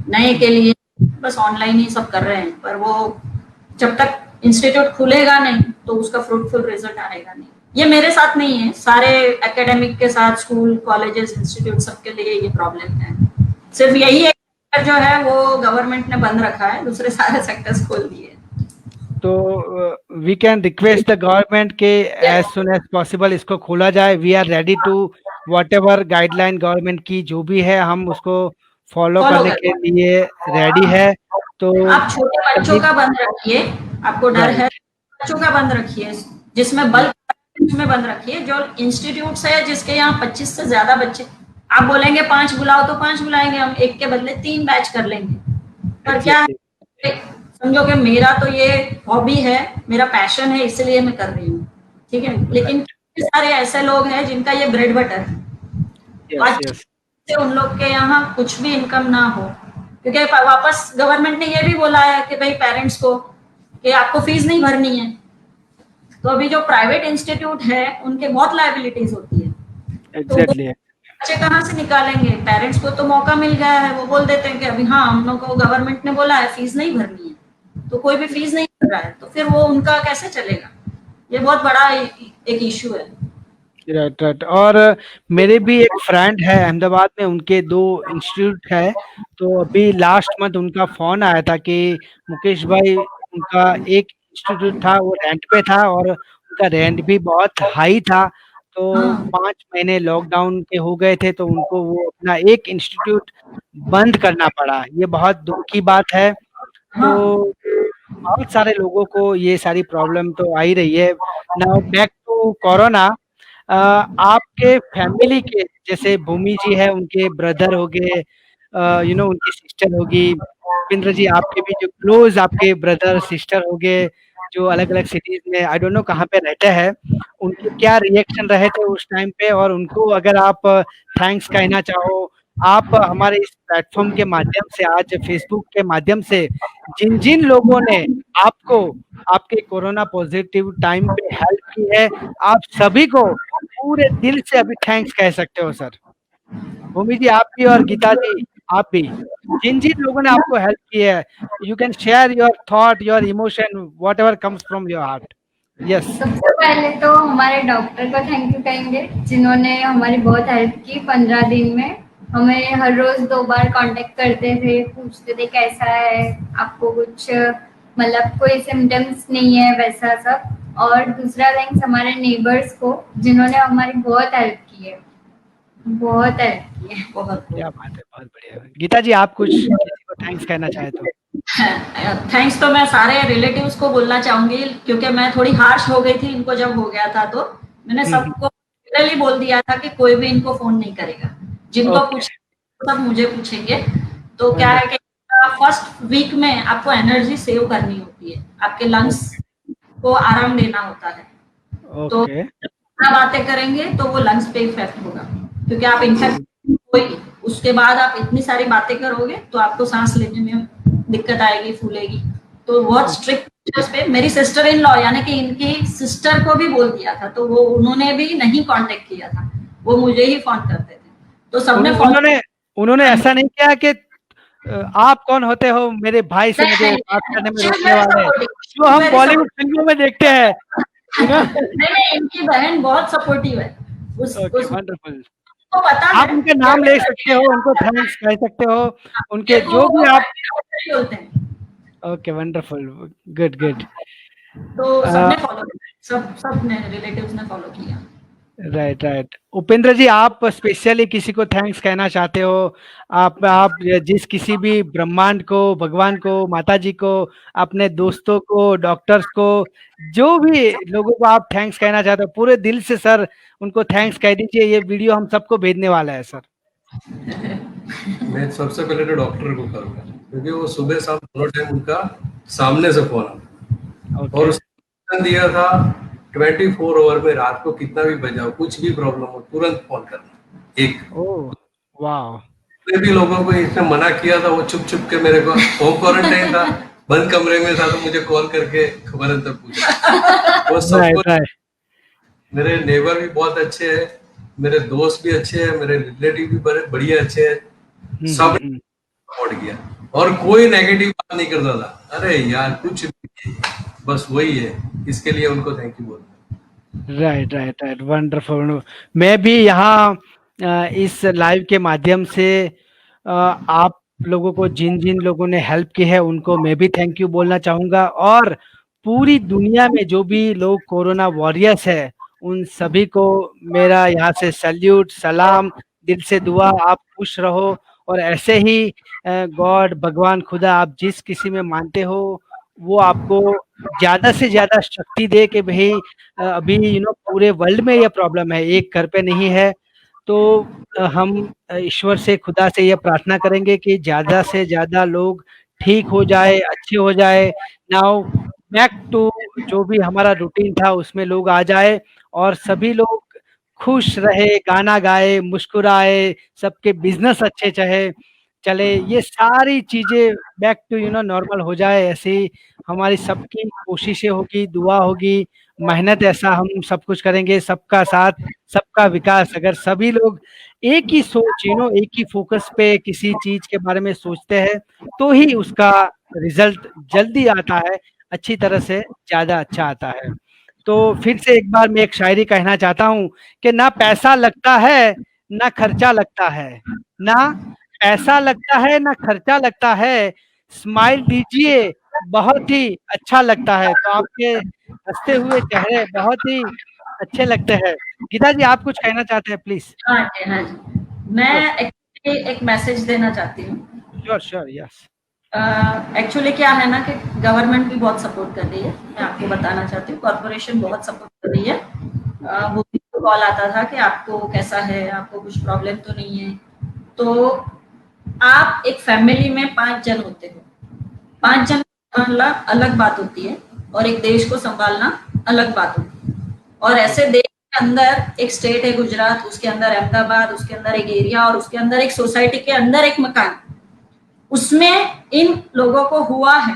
नए के लिए बस ऑनलाइन ही सब कर रहे हैं, पर वो जब तक इंस्टीट्यूट खुलेगा नहीं तो उसका फ्रूटफुल रिजल्ट आएगा नहीं। ये मेरे साथ नहीं है, सारे एकेडमिक के साथ, स्कूल, कॉलेजेस, इंस्टीट्यूट सबके लिए ये प्रॉब्लम है। सिर्फ यही एक जो है वो गवर्नमेंट ने बंद रखा है, दूसरे सारे सेक्टर्स खोल दिए। तो we can request the government के एज सुन एज पॉसिबल इसको खोला जाए। We are ready to whatever guideline government की जो भी है, हम उसको फॉलो करने के लिए रेडी है। तो आप छोटे बच्चों का बंद रखिए, आपको डर है, बच्चों का बंद रखिए, जिसमें बल्क में बंद रखिए। जो इंस्टीट्यूट्स है जिसके यहाँ 25 से ज्यादा बच्चे, आप बोलेंगे 5 बुलाओ तो 5 बुलाएंगे हम, एक के बदले 3 बैच कर लेंगे। पर क्या है, समझो कि मेरा तो ये हॉबी है, मेरा पैशन है, इसलिए मैं कर रही हूँ, ठीक है। लेकिन सारे ऐसे लोग हैं जिनका ये ब्रेड बटर है, उन लोग के यहाँ कुछ भी इनकम ना हो, क्योंकि वापस गवर्नमेंट ने ये भी बोला है कि भाई पेरेंट्स को कि आपको फीस नहीं भरनी है। तो अभी जो प्राइवेट इंस्टीट्यूट है उनके बहुत लायबिलिटीज होती है, एग्जैक्टली। बच्चे कहाँ से निकालेंगे? पेरेंट्स को तो मौका मिल गया है, वो बोल देते हैं कि अभी हाँ हम लोग को गवर्नमेंट ने बोला है फीस नहीं भरनी है, तो कोई भी फीस नहीं भर रहा है, तो फिर वो उनका कैसे चलेगा? ये बहुत बड़ा एक इशू है। Right, right. और मेरे भी एक फ्रेंड है अहमदाबाद में, उनके 2 इंस्टीट्यूट है। तो अभी लास्ट मंथ उनका फोन आया था कि मुकेश भाई, उनका एक इंस्टीट्यूट था वो रेंट पे था और उनका रेंट भी बहुत हाई था। तो 5 महीने लॉकडाउन के हो गए थे, तो उनको वो अपना एक इंस्टीट्यूट बंद करना पड़ा। ये बहुत दुख की बात है। तो बहुत सारे लोगों को ये सारी प्रॉब्लम तो आ ही रही है। Now back to corona. आपके फैमिली के जैसे भूमि जी है, उनके ब्रदर हो गए, उनकी सिस्टर होगी, उपेंद्र जी आपके भी जो क्लोज आपके ब्रदर सिस्टर हो गए, जो अलग अलग सिटीज में आई डोंट नो कहाँ पे रहते हैं, उनके क्या रिएक्शन रहे थे उस टाइम पे? और उनको अगर आप थैंक्स कहना चाहो, आप हमारे इस प्लेटफॉर्म के माध्यम से, आज फेसबुक के माध्यम से जिन जिन लोगों ने आपको आपके कोरोना पॉजिटिव टाइम पे हेल्प की है, आप सभी को पूरे दिल से अभी थैंक्स कह सकते हो सर। भूमि जी आप भी और गीता जी आप भी, जिन जिन लोगों ने आपको हेल्प की है, you can share your thought, your emotion, what ever comes from your heart. Yes. सबसे पहले तो हमारे डॉक्टर को थैंक यू कहेंगे, जिन्होंने हमारी बहुत हेल्प की 15 दिन में। हमें हर रोज 2 बार कांटेक्ट करते थे, पूछते थे कैसा है, आपको कुछ मतलब कोई सिम्टम्स नहीं है, वैसा सब। और दूसरा थैंक्स हमारे नेबर्स को, जिन्होंने हमारी बहुत हेल्प की है, बहुत हेल्प की है। बहुत क्या बात है, बहुत बढ़िया। गीता जी आप कुछ किसी को थैंक्स कहना चाहे तो? थैंक्स तो मैं सारे रिलेटिव्स को बोलना चाहूंगी, क्योंकि मैं थोड़ी हार्श हो गई थी इनको जब हो गया था, तो मैंने सबको बोल दिया था कि कोई भी इनको फोन नहीं करेगा, जिनको पूछ सब मुझे पूछेंगे। तो क्या है कि फर्स्ट वीक में आपको एनर्जी सेव करनी होती है, आपके लंग्स को आराम देना होता है। तो ओके जितना बातें करेंगे तो वो लंग्स पे इफेक्ट होगा, क्योंकि आप इन्फेक्ट होगी, उसके बाद आप इतनी सारी बातें करोगे तो आपको सांस लेने में दिक्कत आएगी, फूलेगी। तो बहुत स्ट्रिक्ट पे मेरी सिस्टर इन लॉ यानी कि इनकी सिस्टर को भी बोल दिया था, तो वो उन्होंने भी नहीं कांटेक्ट किया था, वो मुझे ही फोन करते थे। तो सबने उन्होंने ऐसा नहीं किया कि आप कौन होते हो मेरे भाई से मुझे बात करने में रोकने वाले, जो हम बॉलीवुड फिल्मों में देखते हैं। नहीं, इनकी बहन बहुत सपोर्टिव है। वंडरफुल। तो पता आप उनके नाम ले सकते हो, उनको थैंक्स कह सकते हो, उनके जो भी आप बोलते हैं। Okay wonderful, good good. तो सबने फॉलो, सबने रिलेटिव्स ने फॉलो किया। Right right. उपेंद्र जी, आप स्पेशली किसी को थैंक्स कहना चाहते हो? आप जिस किसी भी ब्रह्मांड को, भगवान को, माता जी को, अपने दोस्तों को, डॉक्टर्स को, जो भी लोगों को आप थैंक्स कहना चाहते हो, पूरे दिल से सर उनको थैंक्स कह दीजिए। ये वीडियो हम सबको भेजने वाला है सर। मैं सबसे पहले तो डॉक्टर को करूंगा, क्योंकि वो सुबह शाम दोनों टाइम उनका सामने से फोन आता और उसने दिया था 24 आवर में, रात को कितना भी बजाओ, कुछ भी प्रॉब्लम हो, तुरंत फोन करना। एक वाह, भी लोगों को इसने मना किया था, वो चुप चुप के मेरे को, होम क्वारंटाइन था, बंद कमरे में था, तो मुझे कॉल करके खबर अंतर पूछा। वो सबको, मेरे नेबर भी बहुत अच्छे हैं, मेरे दोस्त भी अच्छे हैं, मेरे रिलेटिव भी बड़े बढ़िया अच्छे हैं, सब सपोर्ट किया और कोई नेगेटिव बात नहीं करता था। अरे यार कुछ भी, बस वही है, इसके लिए उनको थैंक यू बोलता। Right right right, wonderful. मैं भी यहाँ इस लाइव के माध्यम से आप लोगों को, जिन जिन लोगों ने हेल्प की है, उनको मैं भी थैंक यू बोलना चाहूँगा। और पूरी दुनिया में जो भी लोग कोरोना वॉरियर्स है, उन सभी को मेरा यहाँ से सैल्यूट, सलाम, दिल से दुआ। आप खुश रहो और ऐसे ही गॉड, भगवान, खुदा, आप जिस किसी में मानते हो, वो आपको ज़्यादा से ज़्यादा शक्ति दे कि भाई अभी पूरे वर्ल्ड में ये प्रॉब्लम है, एक घर पे नहीं है। तो हम ईश्वर से, खुदा से ये प्रार्थना करेंगे कि ज़्यादा से ज़्यादा लोग ठीक हो जाए, अच्छे हो जाए। नाउ बैक टू जो भी हमारा रूटीन था उसमें लोग आ जाए और सभी लोग खुश रहे, गाना गाए, मुस्कुराए, सबके बिजनेस अच्छे चले, ये सारी चीज़ें बैक टू नॉर्मल हो जाए। ऐसे ही हमारी सबकी कोशिशें होगी, दुआ होगी, मेहनत, ऐसा हम सब कुछ करेंगे। सबका साथ, सबका विकास। अगर सभी लोग एक ही सोच, एक ही फोकस पे किसी चीज के बारे में सोचते हैं, तो ही उसका रिजल्ट जल्दी आता है, अच्छी तरह से ज्यादा अच्छा आता है। तो फिर से एक बार मैं एक शायरी कहना चाहता हूँ कि ना पैसा लगता है, ना खर्चा लगता है, ना पैसा लगता है, ना खर्चा लगता है, स्माइल दीजिए, बहुत ही अच्छा लगता है। तो आपके हंसते हुए चेहरे बहुत ही अच्छे लगते हैं। गीता जी, आप कुछ कहना चाहते हैं प्लीज? हाँ जी, मैं एक्चुअली एक मैसेज देना चाहती हूँ। Sure, yes. एक्चुअली क्या है ना कि गवर्नमेंट भी बहुत सपोर्ट कर रही है, मैं आपको बताना चाहती हूँ, कॉर्पोरेशन बहुत सपोर्ट कर रही है। वो भी कॉल आता था कि आपको कैसा है, आपको कुछ प्रॉब्लम तो नहीं है। तो आप एक फैमिली में 5 जन होते हो, 5 जन संभालना अलग बात होती है और एक देश को संभालना अलग बात होती है। और ऐसे देश के अंदर एक स्टेट है गुजरात, उसके अंदर अहमदाबाद, उसके अंदर एक एरिया और उसके अंदर एक सोसाइटी के अंदर एक मकान, उसमें इन लोगों को हुआ है,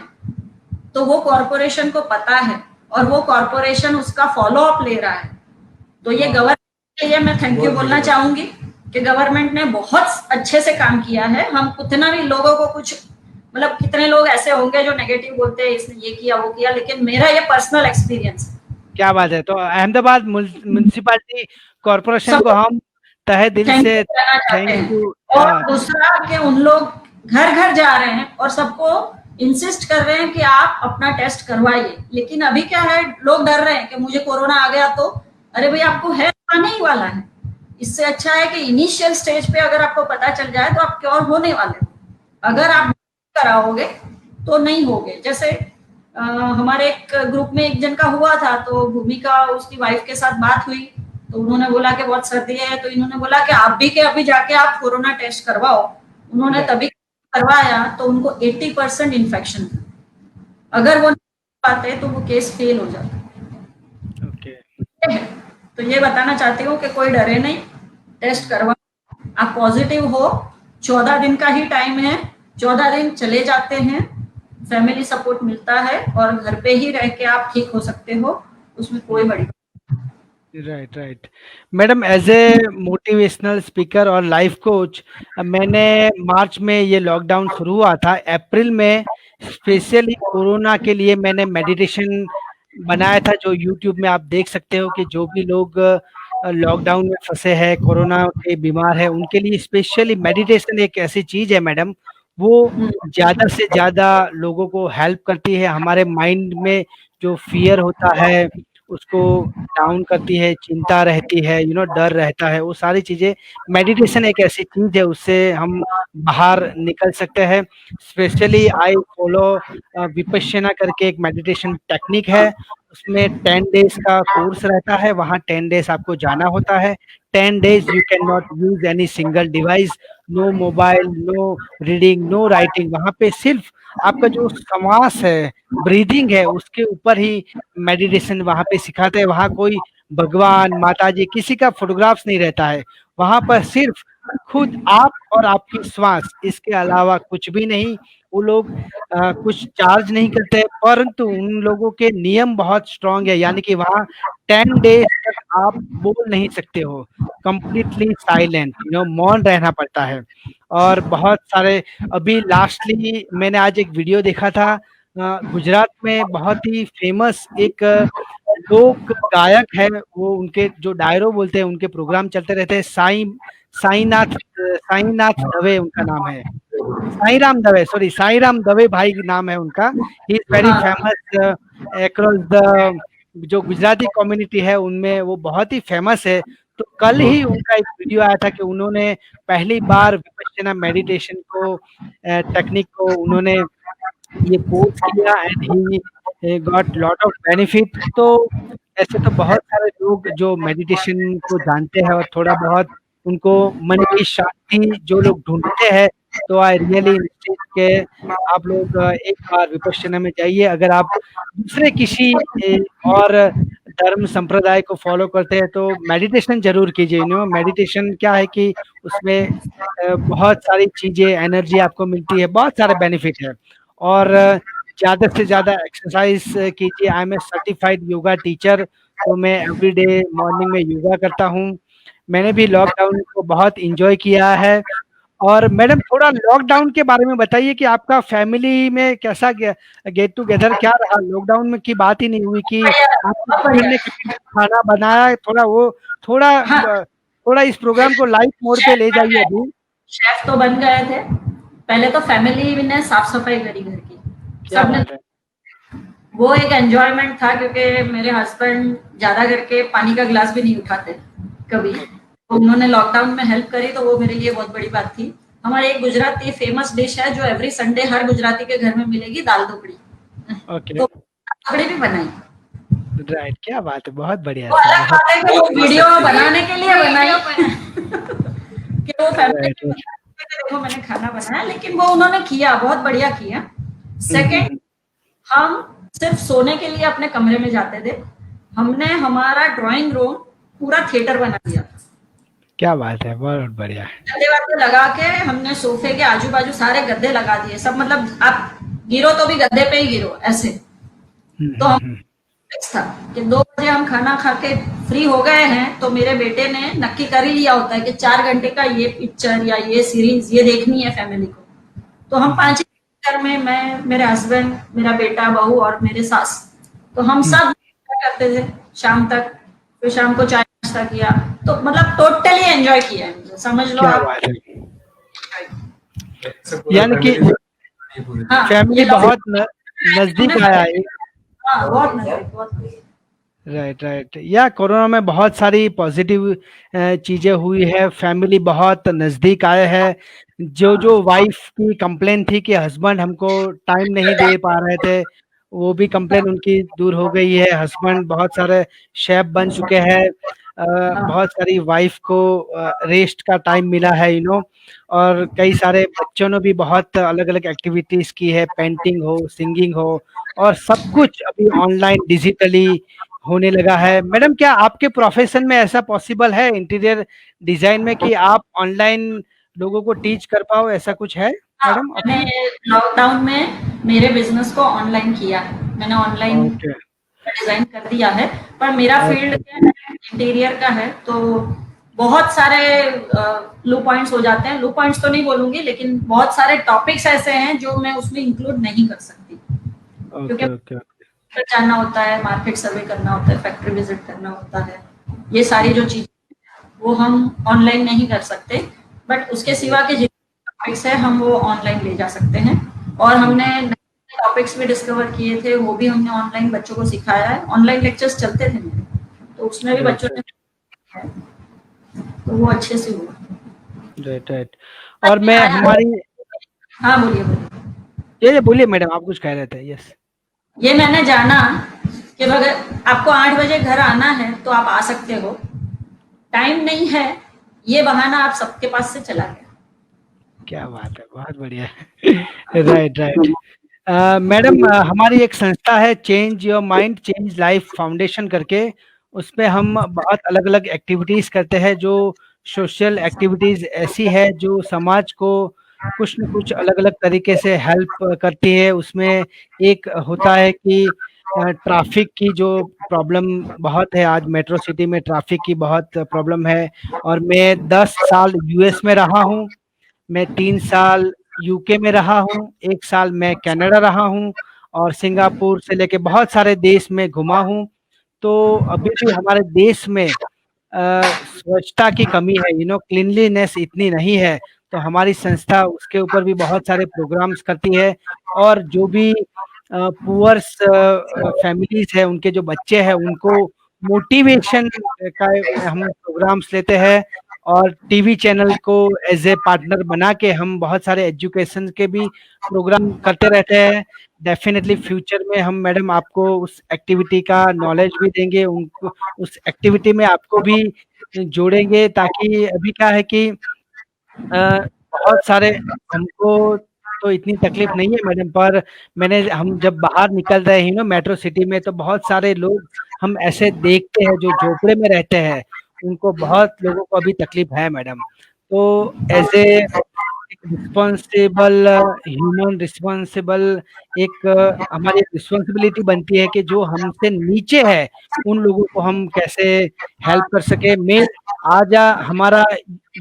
तो वो कॉर्पोरेशन को पता है और वो कॉर्पोरेशन उसका फॉलो अप ले रहा है। तो ये गवर्नमेंट के लिए मैं थैंक यू बोलना चाहूंगी कि गवर्नमेंट ने बहुत अच्छे से काम किया है। हम कितना भी लोगों को कुछ, मतलब कितने लोग ऐसे होंगे जो नेगेटिव बोलते हैं, इसने ये किया वो किया, लेकिन मेरा ये पर्सनल एक्सपीरियंस है। क्या बात है। तो अहमदाबाद म्युनिसिपैलिटी कॉर्पोरेशन को हम तहे दिल से थैंक यू। और दूसरा कि उन लोग घर घर जा रहे हैं और सबको इंसिस्ट कर रहे हैं कि आप अपना टेस्ट करवाइए। लेकिन अभी क्या है, लोग डर रहे हैं कि मुझे कोरोना आ गया तो, अरे भाई आपको है, आने ही वाला है। इससे अच्छा है कि इनिशियल स्टेज पे अगर आपको पता चल जाए तो आप क्योर होने वाले हो। अगर आप कराओगे तो नहीं होगे। जैसे हमारे एक ग्रुप में एक जन का हुआ था, तो भूमिका उसकी वाइफ के साथ बात हुई, तो उन्होंने बोला कि बहुत सर्दी है, तो इन्होंने बोला कि आप भी के अभी जाके आप कोरोना टेस्ट करवाओ। उन्होंने तभी करवाया तो उनको 80% इन्फेक्शन था। अगर वो नहीं पाते तो वो केस फेल हो जाता। ओके। तो ये बताना चाहती हूँ कि कोई डरे नहीं, टेस्ट करवा। आप पॉजिटिव हो, 14 दिन का ही टाइम है, 14 दिन चले जाते हैं, फैमिली सपोर्ट मिलता है और घर पे ही रह के आप ठीक हो सकते हो, उसमें कोई बड़ी right, right. Madam, as a motivational speaker और लाइफ कोच, मैंने मार्च में ये लॉकडाउन शुरू हुआ था, अप्रैल में स्पेशली कोरोना के लिए मैंने मेडिटेशन बनाया था, जो यूट्यूब में आप देख सकते हो कि जो भी लोग लॉकडाउन में फंसे हैं, कोरोना के बीमार है, उनके लिए स्पेशली मेडिटेशन एक ऐसी चीज है मैडम, वो ज्यादा से ज्यादा लोगों को हेल्प करती है। हमारे माइंड में जो फियर होता है उसको डाउन करती है, चिंता रहती है, डर रहता है, वो सारी चीजें, मेडिटेशन एक ऐसी चीज है, उससे हम बाहर निकल सकते हैं। स्पेशली आई फॉलो विपश्यना करके एक मेडिटेशन टेक्निक है, उसमें 10 डेज का कोर्स रहता है, वहाँ 10 डेज आपको जाना होता है। 10 days you can not use any single device, no mobile, no reading, no writing, वहाँ पे सिर्फ आपका जो श्वास है, ब्रीदिंग है, उसके ऊपर ही मेडिटेशन वहाँ पे सिखाते हैं। वहाँ कोई भगवान, माता जी, किसी का फोटोग्राफ्स नहीं रहता है, वहाँ पर सिर्फ खुद आप और आपकी श्वास, इसके अलावा कुछ भी नहीं। वो लोग कुछ चार्ज नहीं करते, परंतु उन लोगों के नियम बहुत स्ट्रांग है, यानी कि वहाँ 10 डेज तक आप बोल नहीं सकते हो, कंप्लीटली साइलेंट, मौन रहना पड़ता है। और बहुत सारे, अभी लास्टली मैंने आज एक वीडियो देखा था, गुजरात में बहुत ही फेमस एक लोक गायक है, वो उनके जो डायरो बोलते हैं, उनके प्रोग्राम चलते रहते हैं, साईनाथ दवे उनका नाम है, साई राम दवे, सॉरी, साई राम दवे भाई नाम है उनका। He is very famous across the, जो गुजराती कम्युनिटी है उनमें वो बहुत ही फेमस है। तो कल ही उनका एक वीडियो आया था कि उन्होंने पहली बार विपश्यना मेडिटेशन को, टेक्निक को उन्होंने ये कोर्स किया, and he got lot of benefit. तो ऐसे तो बहुत सारे लोग जो मेडिटेशन को जानते हैं और थोड़ा बहुत उनको मन की शांति जो लोग ढूंढते हैं, तो आई रियली इंसिस्ट के आप लोग एक बार विपश्यना में जाइए। अगर आप दूसरे किसी और धर्म संप्रदाय को फॉलो करते हैं तो मेडिटेशन जरूर कीजिए। मेडिटेशन क्या है कि उसमें बहुत सारी चीजें, एनर्जी आपको मिलती है, बहुत सारे बेनिफिट है। और ज़्यादा से ज़्यादा एक्सरसाइज कीजिए। I am a certified yoga teacher, तो मैं एवरीडे मॉर्निंग में योगा करता हूँ। मैंने भी लॉकडाउन को बहुत एंजॉय किया है। और मैडम, थोड़ा लॉकडाउन के बारे में बताइए कि आपका फैमिली में कैसा गेट टुगेदर क्या रहा? लॉकडाउन में की बात ही नहीं हुई कि आपने ने खाना बनाया, थोड़ा वो, थोड़ा थोड़ा इस प्रोग्राम को लाइव मोड पे ले जाइए। अभी शेफ तो बन गए थे, पहले तो फैमिली ने साफ सफाई करी घर की, सबने, वो एक एंजॉयमेंट था क्योंकि मेरे हस्बैंड ज्यादा करके पानी का गिलास भी नहीं उठाते कभी, तो उन्होंने लॉकडाउन में हेल्प करी, तो वो मेरे लिए बहुत बड़ी बात थी। हमारे एक गुजराती फेमस डिश है जो एवरी संडे हर गुजराती के घर में मिलेगी, दाल ढोकड़ी। ओके, तो ढोकड़ी भी बनाई। राइट, क्या बात है, बहुत बढ़िया। वो अलग बात है कि वो वीडियो बनाने के लिए बनाई कि वो फैमिली देखो मैंने खाना बनाया, लेकिन वो उन्होंने किया, बहुत बढ़िया किया। सेकंड, हम सिर्फ सोने के लिए अपने कमरे में जाते थे, हमने हमारा ड्राइंग रूम पूरा थिएटर बना दिया। क्या बात है, बहुत बढ़िया। गद्दे वद्दे लगा के हमने सोफे के आजू बाजू सारे गद्दे लगा दिए, सब, मतलब आप गिरो तो भी गद्दे पे ही गिरो, ऐसे। तो हम था कि 2 बजे हम खाना खा के फ्री हो गए हैं, तो मेरे बेटे ने नक्की कर ही लिया होता है कि 4 घंटे का ये पिक्चर या ये सीरीज ये देखनी है फैमिली को। तो हम 5 घर में, मैं, मेरे हस्बैंड, मेरा बेटा, बहू और मेरे सास, तो हम सब करते थे शाम तक। फिर शाम को चाय नाश्ता किया, तो मतलब टोटली एंजॉय किया है, समझ लो आप। यानी कि फैमिली बहुत नजदीक आया है। बहुत नजदीक, बहुत। Right, right. या कोरोना में बहुत सारी पॉजिटिव चीजें हुई है, फैमिली बहुत नजदीक आए हैं। जो वाइफ की कंप्लेन थी कि हस्बैंड हमको टाइम नहीं दे पा रहे थे, वो भी कंप्लेन उनकी दूर हो गई है। हस्बैंड बहुत सारे शेफ बन चुके हैं। बहुत सारी वाइफ को रेस्ट का टाइम मिला है, और कई सारे बच्चों ने भी बहुत अलग अलग एक्टिविटीज की है, पेंटिंग हो, सिंगिंग हो, और सब कुछ अभी ऑनलाइन डिजिटली होने लगा है। मैडम, क्या आपके प्रोफेशन में ऐसा पॉसिबल है इंटीरियर डिजाइन में कि आप ऑनलाइन लोगों को टीच कर पाओ, ऐसा कुछ है मैडम? मैंने लॉकडाउन में मेरे बिजनेस को ऑनलाइन किया है, मैंने ऑनलाइन ओके, डिजाइन कर दिया है, पर मेरा फील्ड ओके, क्या है, इंटीरियर का है, तो बहुत सारे लो पॉइंट्स हो जाते हैं। लो पॉइंट्स तो नहीं बोलूंगी, लेकिन बहुत सारे टॉपिक्स ऐसे हैं जो मैं उसमें इंक्लूड नहीं कर सकती, क्योंकि ओके, ओके, जानना होता है, मार्केट सर्वे करना होता है, फैक्ट्री विजिट करना होता है, ये सारी जो चीजें वो हम ऑनलाइन नहीं कर सकते, बट उसके सिवा के जितने टॉपिक्स है हम वो ऑनलाइन ले जा सकते हैं। और हमने टॉपिक्स भी डिस्कवर किए थे, वो भी हमने ऑनलाइन बच्चों को सिखाया है। ऑनलाइन लेक्चर्स चलते थे मेरे, तो उसमें भी बच्चों ने तो वो अच्छे से हुआ। Right, right. और मैं हमारी, हाँ बोलिए बोलिए। ये बोलिए मैडम, आप कुछ कह रहे थे? यस। ये मैंने जाना कि अगर आपको 8 बजे घर आना है तो आप आ सकते हो, टाइम नहीं है ये बहाना आप सबके पास से चला गया। क्या बात है, बहुत बढ़िया। Right, right. मैडम, हमारी एक संस्था है, change your mind change life foundation करके, उसमें हम बहुत अलग अलग एक्टिविटीज करते हैं, जो सोशल एक्टिविटीज ऐसी है जो समाज को कुछ न कुछ अलग अलग तरीके से हेल्प करती है। उसमें एक होता है कि ट्रैफिक की जो प्रॉब्लम बहुत है, आज मेट्रो सिटी में ट्रैफिक की बहुत प्रॉब्लम है, और मैं 10 साल यूएस में रहा हूँ, मैं 3 साल यूके में रहा हूँ, 1 साल मैं कनाडा रहा हूँ, और सिंगापुर से लेके बहुत सारे देश में घुमा हूँ। तो अभी भी हमारे देश में स्वच्छता की कमी है, क्लीनलीनेस इतनी नहीं है। तो हमारी संस्था उसके ऊपर भी बहुत सारे प्रोग्राम्स करती है, और जो भी पुअर्स फैमिलीज है, उनके जो बच्चे हैं, उनको मोटिवेशन का हम प्रोग्राम्स लेते हैं, और टीवी चैनल को एज ए पार्टनर बना के हम बहुत सारे एजुकेशन के भी प्रोग्राम करते रहते हैं। डेफिनेटली फ्यूचर में हम मैडम आपको उस एक्टिविटी का नॉलेज भी देंगे, उनको उस एक्टिविटी में आपको भी जोड़ेंगे, ताकि अभी क्या है कि बहुत सारे, हमको तो इतनी तकलीफ नहीं है मैडम, पर हम जब बाहर निकल रहे हैं मेट्रो सिटी में, तो बहुत सारे लोग हम ऐसे देखते हैं जो झोपड़े में रहते हैं, उनको बहुत लोगों को अभी तकलीफ है मैडम। तो as a responsible human, responsible एक हमारी एक रिस्पॉन्सिबिलिटी बनती है कि जो हमसे नीचे है उन लोगों को हम कैसे हेल्प कर सके। मैं आज हमारा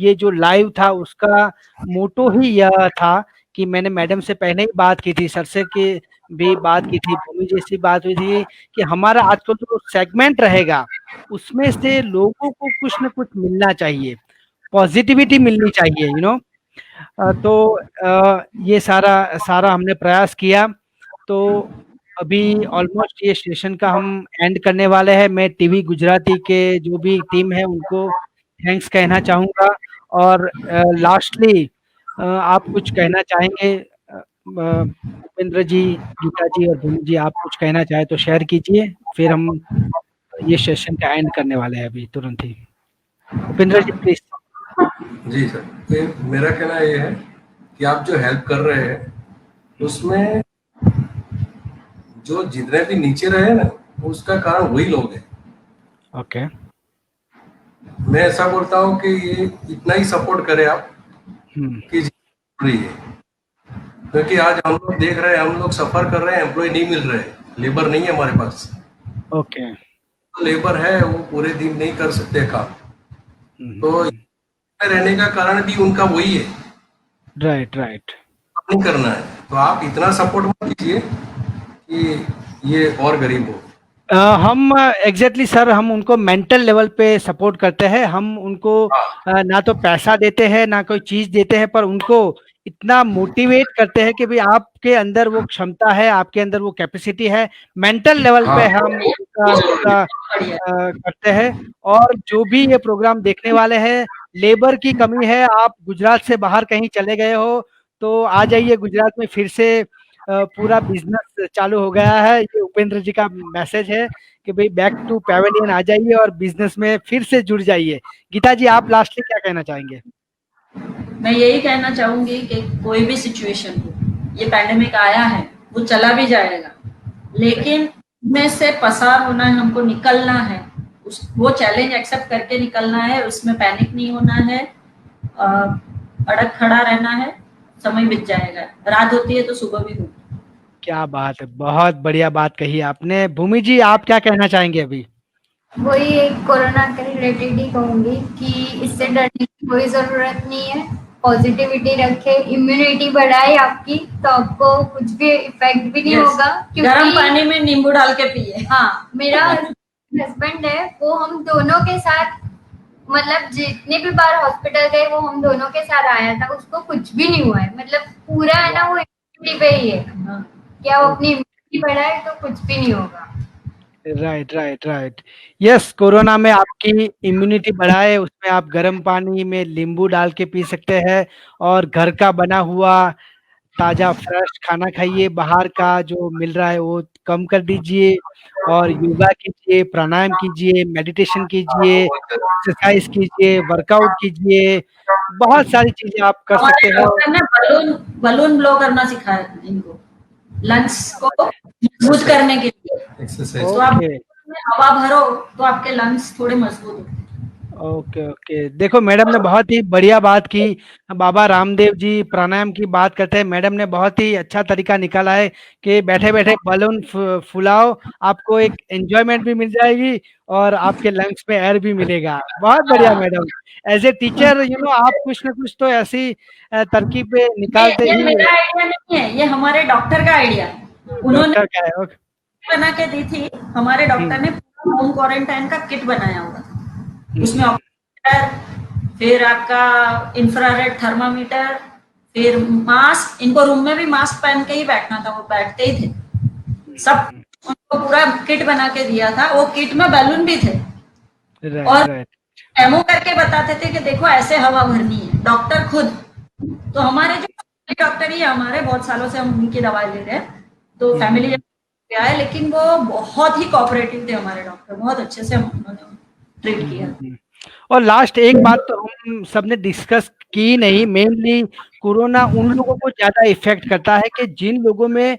ये जो लाइव था उसका मोटो ही यह था कि मैंने मैडम से पहले ही बात की थी, सर से की भी बात की थी, भूमि जी से बात हुई थी कि हमारा आजकल जो सेगमेंट रहेगा उसमें से लोगों को कुछ न कुछ मिलना चाहिए, पॉजिटिविटी मिलनी चाहिए। तो ये सारा सारा हमने प्रयास किया। तो अभी ऑलमोस्ट ये सेशन का हम एंड करने वाले हैं। मैं टीवी गुजराती के जो भी टीम है उनको थैंक्स कहना चाहूँगा, और लास्टली आप कुछ कहना चाहेंगे? उपेंद्र जी, गीता जी और भूमि जी, आप कुछ कहना चाहे तो शेयर कीजिए, फिर हम ये सेशन का एंड करने वाले हैं अभी तुरंत ही। उपेंद्र जी प्लीज। जी सर, तो मेरा कहना ये है कि आप जो हेल्प कर रहे हैं उसमें जो जितने भी नीचे रहे ना, उसका कारण वही लोग हैं। ओके, मैं ऐसा बोलता हूँ कि ये इतना ही सपोर्ट करें आप कि रही है, क्योंकि आज हम लोग देख रहे हैं, हम लोग सफर कर रहे हैं, एम्प्लॉय नहीं मिल रहे, लेबर नहीं है हमारे पास। ओके, लेबर है वो पूरे दिन नहीं कर सकते काम, तो रहने का कारण भी उनका वही है। Right, right. नहीं करना है तो आप इतना सपोर्ट मत कीजिए कि ये और गरीब हो। हम एग्जैक्टली सर, हम उनको मेंटल लेवल पे सपोर्ट करते हैं। हम उनको ना तो पैसा देते हैं ना कोई चीज देते हैं, पर उनको इतना मोटिवेट करते हैं कि भाई आपके अंदर वो क्षमता है, आपके अंदर वो कैपेसिटी है। मेंटल लेवल पे हम उनका करते हैं। और जो भी ये प्रोग्राम देखने वाले हैं, लेबर की कमी है, आप गुजरात से बाहर कहीं चले गए हो तो आ जाइए गुजरात में, फिर से पूरा बिजनेस चालू हो गया है। ये उपेंद्र जी का मैसेज है कि भाई बैक टू पैवेलियन आ जाइए और बिजनेस में फिर से जुड़ जाइए। गीता जी, आप लास्टली क्या कहना चाहेंगे? मैं यही कहना चाहूंगी कि कोई भी सिचुएशन हो, ये पैंडेमिक आया है, वो चला भी जाएगा, लेकिन में से पसार होना है, हमको निकलना है, वो चैलेंज एक्सेप्ट करके निकलना है, उसमें पैनिक नहीं होना है, अड़ग खड़ा रहना है, समय बीत जाएगा, रात होती है तो सुबह भी होती है। क्या बात है, बहुत बढ़िया बात कही आपने। भूमि जी, आप क्या कहना चाहेंगे अभी? वही एक कोरोना के रिलेटेड ही कहूंगी कि इससे डरने की कोई जरूरत नहीं है। पॉजिटिविटी रखे, इम्यूनिटी बढ़ाए आपकी, तो आपको कुछ भी इफेक्ट भी नहीं होगा। गर्म पानी में नींबू डाल के पिए। हाँ, मेरा हस्बैंड है, वो हम दोनों के साथ, मतलब जितने भी बार हॉस्पिटल गए वो हम दोनों के साथ आया था, उसको कुछ भी नहीं हुआ है। मतलब पूरा है ना, वो इम्यूनिटी पे ही है कि आप अपनी इम्यूनिटी बढ़ाए तो कुछ भी नहीं होगा। Right right right. Yes, corona में आपकी इम्यूनिटी बढ़ाए, उसमें आप गर्म पानी में नींबू डाल के पी सकते हैं और घर का बना हुआ ताजा फ्रेश खाना खाइए, बाहर का जो मिल रहा है वो कम कर दीजिए और योगा कीजिए, प्राणायाम कीजिए, मेडिटेशन कीजिए, एक्सरसाइज कीजिए, वर्कआउट कीजिए, बहुत सारी चीजें आप कर सकते हमारे हो। डॉक्टर ने बलून ब्लो करना सिखाया था इनको, लंग्स को मजबूत करने के लिए। एक्सरसाइज। तो आप ओके हवा भरो तो आपके लंग्स थोड़े मजबूत होते हैं। Okay okay. देखो, मैडम ने बहुत ही बढ़िया बात की। बाबा रामदेव जी प्राणायाम की बात करते हैं, मैडम ने बहुत ही अच्छा तरीका निकाला है कि बैठे बैठे बलून फुलाओ, आपको एक एंजॉयमेंट भी मिल जाएगी और आपके लंग्स में एयर भी मिलेगा। बहुत बढ़िया मैडम। एज ए टीचर आप कुछ ना कुछ तो ऐसी तरकीबें निकालते ये ही। मेरा आइडिया नहीं है, ये हमारे डॉक्टर का आइडिया है। उन्होंने डॉक्टर का है। ओके। बना के दी थी। हमारे डॉक्टर ने होम क्वारंटाइन का किट बनाया हुआ था, उसमें ऑक्सीमीटर, फिर आपका इंफ्रारेड थर्मामीटर, फिर मास्क। इनको रूम में भी मास्क पहन के ही बैठना था, वो बैठते ही थे सब। उनको पूरा किट बना के दिया था, वो किट में बैलून भी थे और राइट डेमो करके बताते थे कि देखो ऐसे हवा भरनी है, डॉक्टर खुद। तो हमारे जो डॉक्टर ही है, हमारे बहुत सालों से हम उनकी दवाई ले रहे हैं, तो फैमिली गया है, लेकिन वो बहुत ही कोऑपरेटिव थे हमारे डॉक्टर, बहुत अच्छे से उन्होंने ट्रीट किया। और लास्ट एक बात तो हम सबने डिस्कस की नहीं, मेनली कोरोना उन लोगों को ज्यादा इफेक्ट करता है कि जिन लोगों में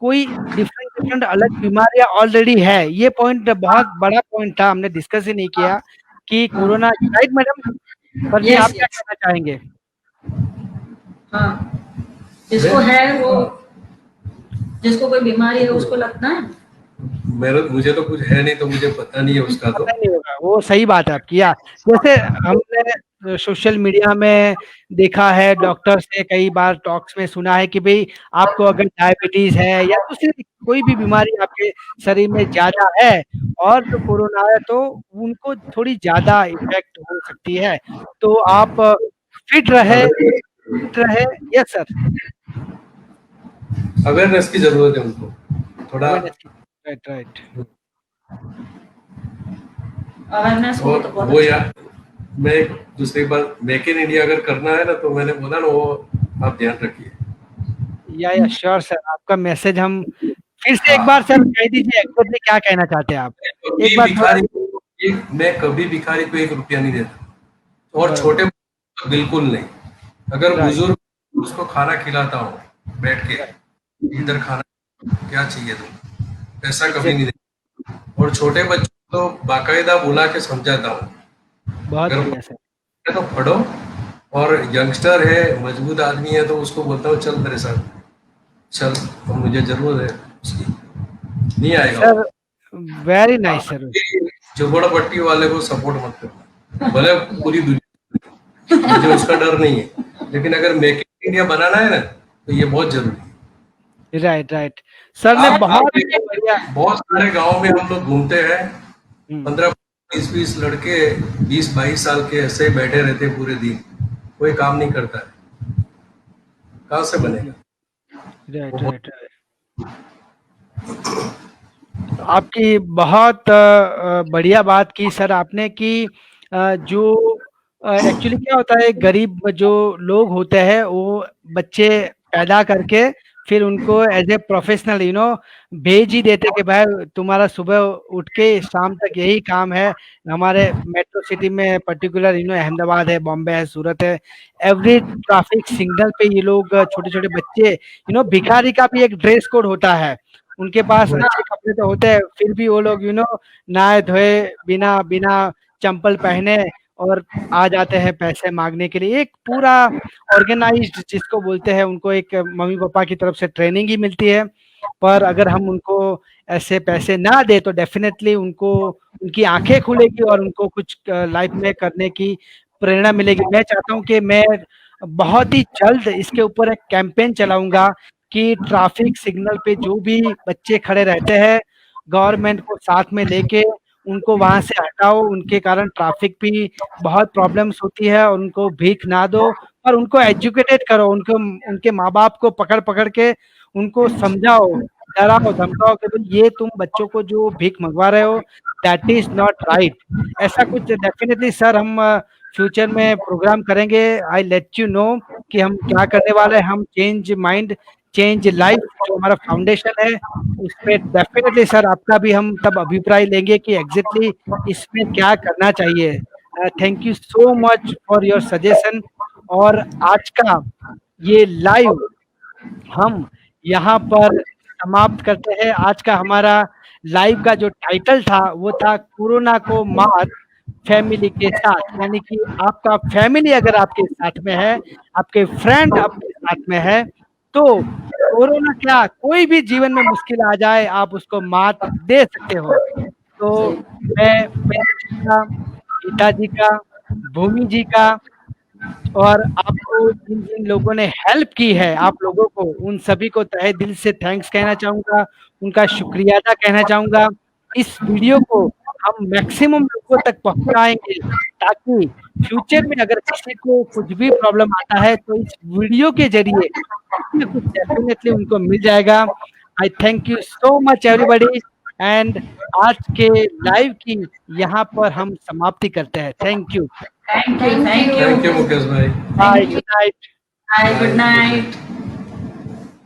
कोई डिफरेंट डिफरेंट अलग बीमारियां ऑलरेडी है। ये पॉइंट बहुत बड़ा पॉइंट था, हमने डिस्कस ही नहीं किया कि कोरोना। Right madam? पर जी, आप क्या कहना चाहेंगे? हाँ, जिसको है वो, जिसको कोई बीमारी है उसको लगता है। मुझे तो कुछ है नहीं, तो मुझे पता नहीं है उसका। तो पता नहीं होगा, वो सही बात है आपकी। जैसे हमने सोशल मीडिया में देखा है, डॉक्टर से कई बार टॉक्स में सुना है कि भाई आपको अगर डायबिटीज है या दूसरी कोई भी बीमारी आपके शरीर में ज्यादा है और जो कोरोना है तो उनको थोड़ी ज्यादा इफेक्ट हो सकती है, तो आप फिट रहे। Yes sir. अवेयरनेस की जरूरत है उनको थोड़ा। Right right. अवेयरनेस हो तो बहुत वो अच्छा। यार, मैं एक दूसरी बात, मेक इन इंडिया अगर करना है ना, तो मैंने बोला ना, वो आप ध्यान रखिए। या श्योर सर, आपका मैसेज हम फिर से एक बार सर कह दीजिए, एक्चुअली क्या कहना चाहते हैं आप? एक बार मैं कभी भिखारी को 1 रुपया नहीं देता, और छोटे तो बिल्कुल नहीं। अगर बुजुर्ग, उसको खाना खिलाता हूँ बैठ के, इधर खाना क्या चाहिए, तुम पैसा कभी नहीं देता। और छोटे बच्चों तो बाकायदा बुला के समझाता हूँ, बहुत बढ़िया सर। तो पढ़ो। और यंगस्टर है, मजबूत आदमी है, तो उसको बोलता हूँ चल मेरे साथ चल, तो मुझे जरूरत है उसकी, नहीं आएगा सर वेरी नाइस सर। झोपड़पट्टी वाले को सपोर्ट मत करना, भले पूरी दुनिया, मुझे उसका डर नहीं है, लेकिन अगर मेक इन इंडिया बनाना है ना, तो ये बहुत जरूरी है। Right right. सर ने बहुत बढ़िया। बहुत सारे गाँव में हम लोग घूमते हैं, 15-20 लड़के 20-22 साल के ऐसे ही बैठे रहते पूरे दिन, कोई काम नहीं करता है, कहाँ से बनेगा? Right right right. आपकी बहुत बढ़िया बात की सर आपने कि जो एक्चुअली क्या होता है, गरीब जो लोग होते हैं वो बच्चे पैदा करके फिर उनको एज ए प्रोफेशनल भेज ही देते कि भाई तुम्हारा सुबह उठ के शाम तक यही काम है। हमारे मेट्रो सिटी में पर्टिकुलर अहमदाबाद है, बॉम्बे है, सूरत है, एवरी ट्रैफिक सिग्नल पे ये लोग छोटे छोटे बच्चे भिखारी का भी एक ड्रेस कोड होता है, उनके पास अच्छे कपड़े तो होते हैं, फिर भी वो लोग नहाए धोए बिना बिना चंपल पहने और आ जाते हैं पैसे मांगने के लिए। एक पूरा ऑर्गेनाइज्ड जिसको बोलते हैं, उनको एक मम्मी पापा की तरफ से ट्रेनिंग ही मिलती है। पर अगर हम उनको ऐसे पैसे ना दे तो डेफिनेटली उनको उनकी आंखें खुलेगी और उनको कुछ लाइफ में करने की प्रेरणा मिलेगी। मैं चाहता हूँ कि मैं बहुत ही जल्द इसके ऊपर एक कैंपेन चलाऊंगा कि ट्रैफिक सिग्नल पे जो भी बच्चे खड़े रहते हैं, गवर्नमेंट को साथ में लेके उनको वहां से हटाओ। उनके कारण ट्रैफिक भी बहुत प्रॉब्लम्स होती है, और उनको भीख ना दो और उनको एजुकेटेड करो। उनको उनके माँ बाप को पकड़ पकड़ के उनको समझाओ, डराओ धमकाओ कि भाई ये तुम बच्चों को जो भीख मंगवा रहे हो दैट इज नॉट राइट। ऐसा कुछ डेफिनेटली सर हम फ्यूचर में प्रोग्राम करेंगे। आई लेट यू नो कि हम क्या करने वाले हैं। हम चेंज माइंड चेंज लाइफ जो हमारा फाउंडेशन है उस पर डेफिनेटली सर आपका भी हम तब अभिप्राय लेंगे कि एग्जैक्टली इसमें क्या करना चाहिए। Thank you so much for your suggestion. और आज का ये लाइव हम यहाँ पर समाप्त करते हैं। आज का हमारा लाइव का जो टाइटल था वो था कोरोना को मात फैमिली के साथ, यानी कि आपका फैमिली अगर आपके साथ में है, आपके फ्रेंड आपके साथ में है, तो कोरोना क्या कोई भी जीवन में मुश्किल आ जाए आप उसको मात दे सकते हो। तो मैं पिताजी का, भूमि जी का और आपको जिन जिन लोगों ने हेल्प की है आप लोगों को, उन सभी को तहे दिल से थैंक्स कहना चाहूँगा, उनका शुक्रिया अदा कहना चाहूँगा। इस वीडियो को हम मैक्सिमम लोगों तक पहुँचाएँगे ताकि फ्यूचर में अगर किसी को कुछ भी प्रॉब्लम आता है तो इस वीडियो के ज़रिए कुछ न कुछ डेफिनेटली उनको मिल जाएगा। आई thank you so much everybody and आज के लाइव की यहाँ पर हम समाप्ति करते हैं। Thank you. Thank you thank you Mukesh bhai. Bye, good night. Bye, good night.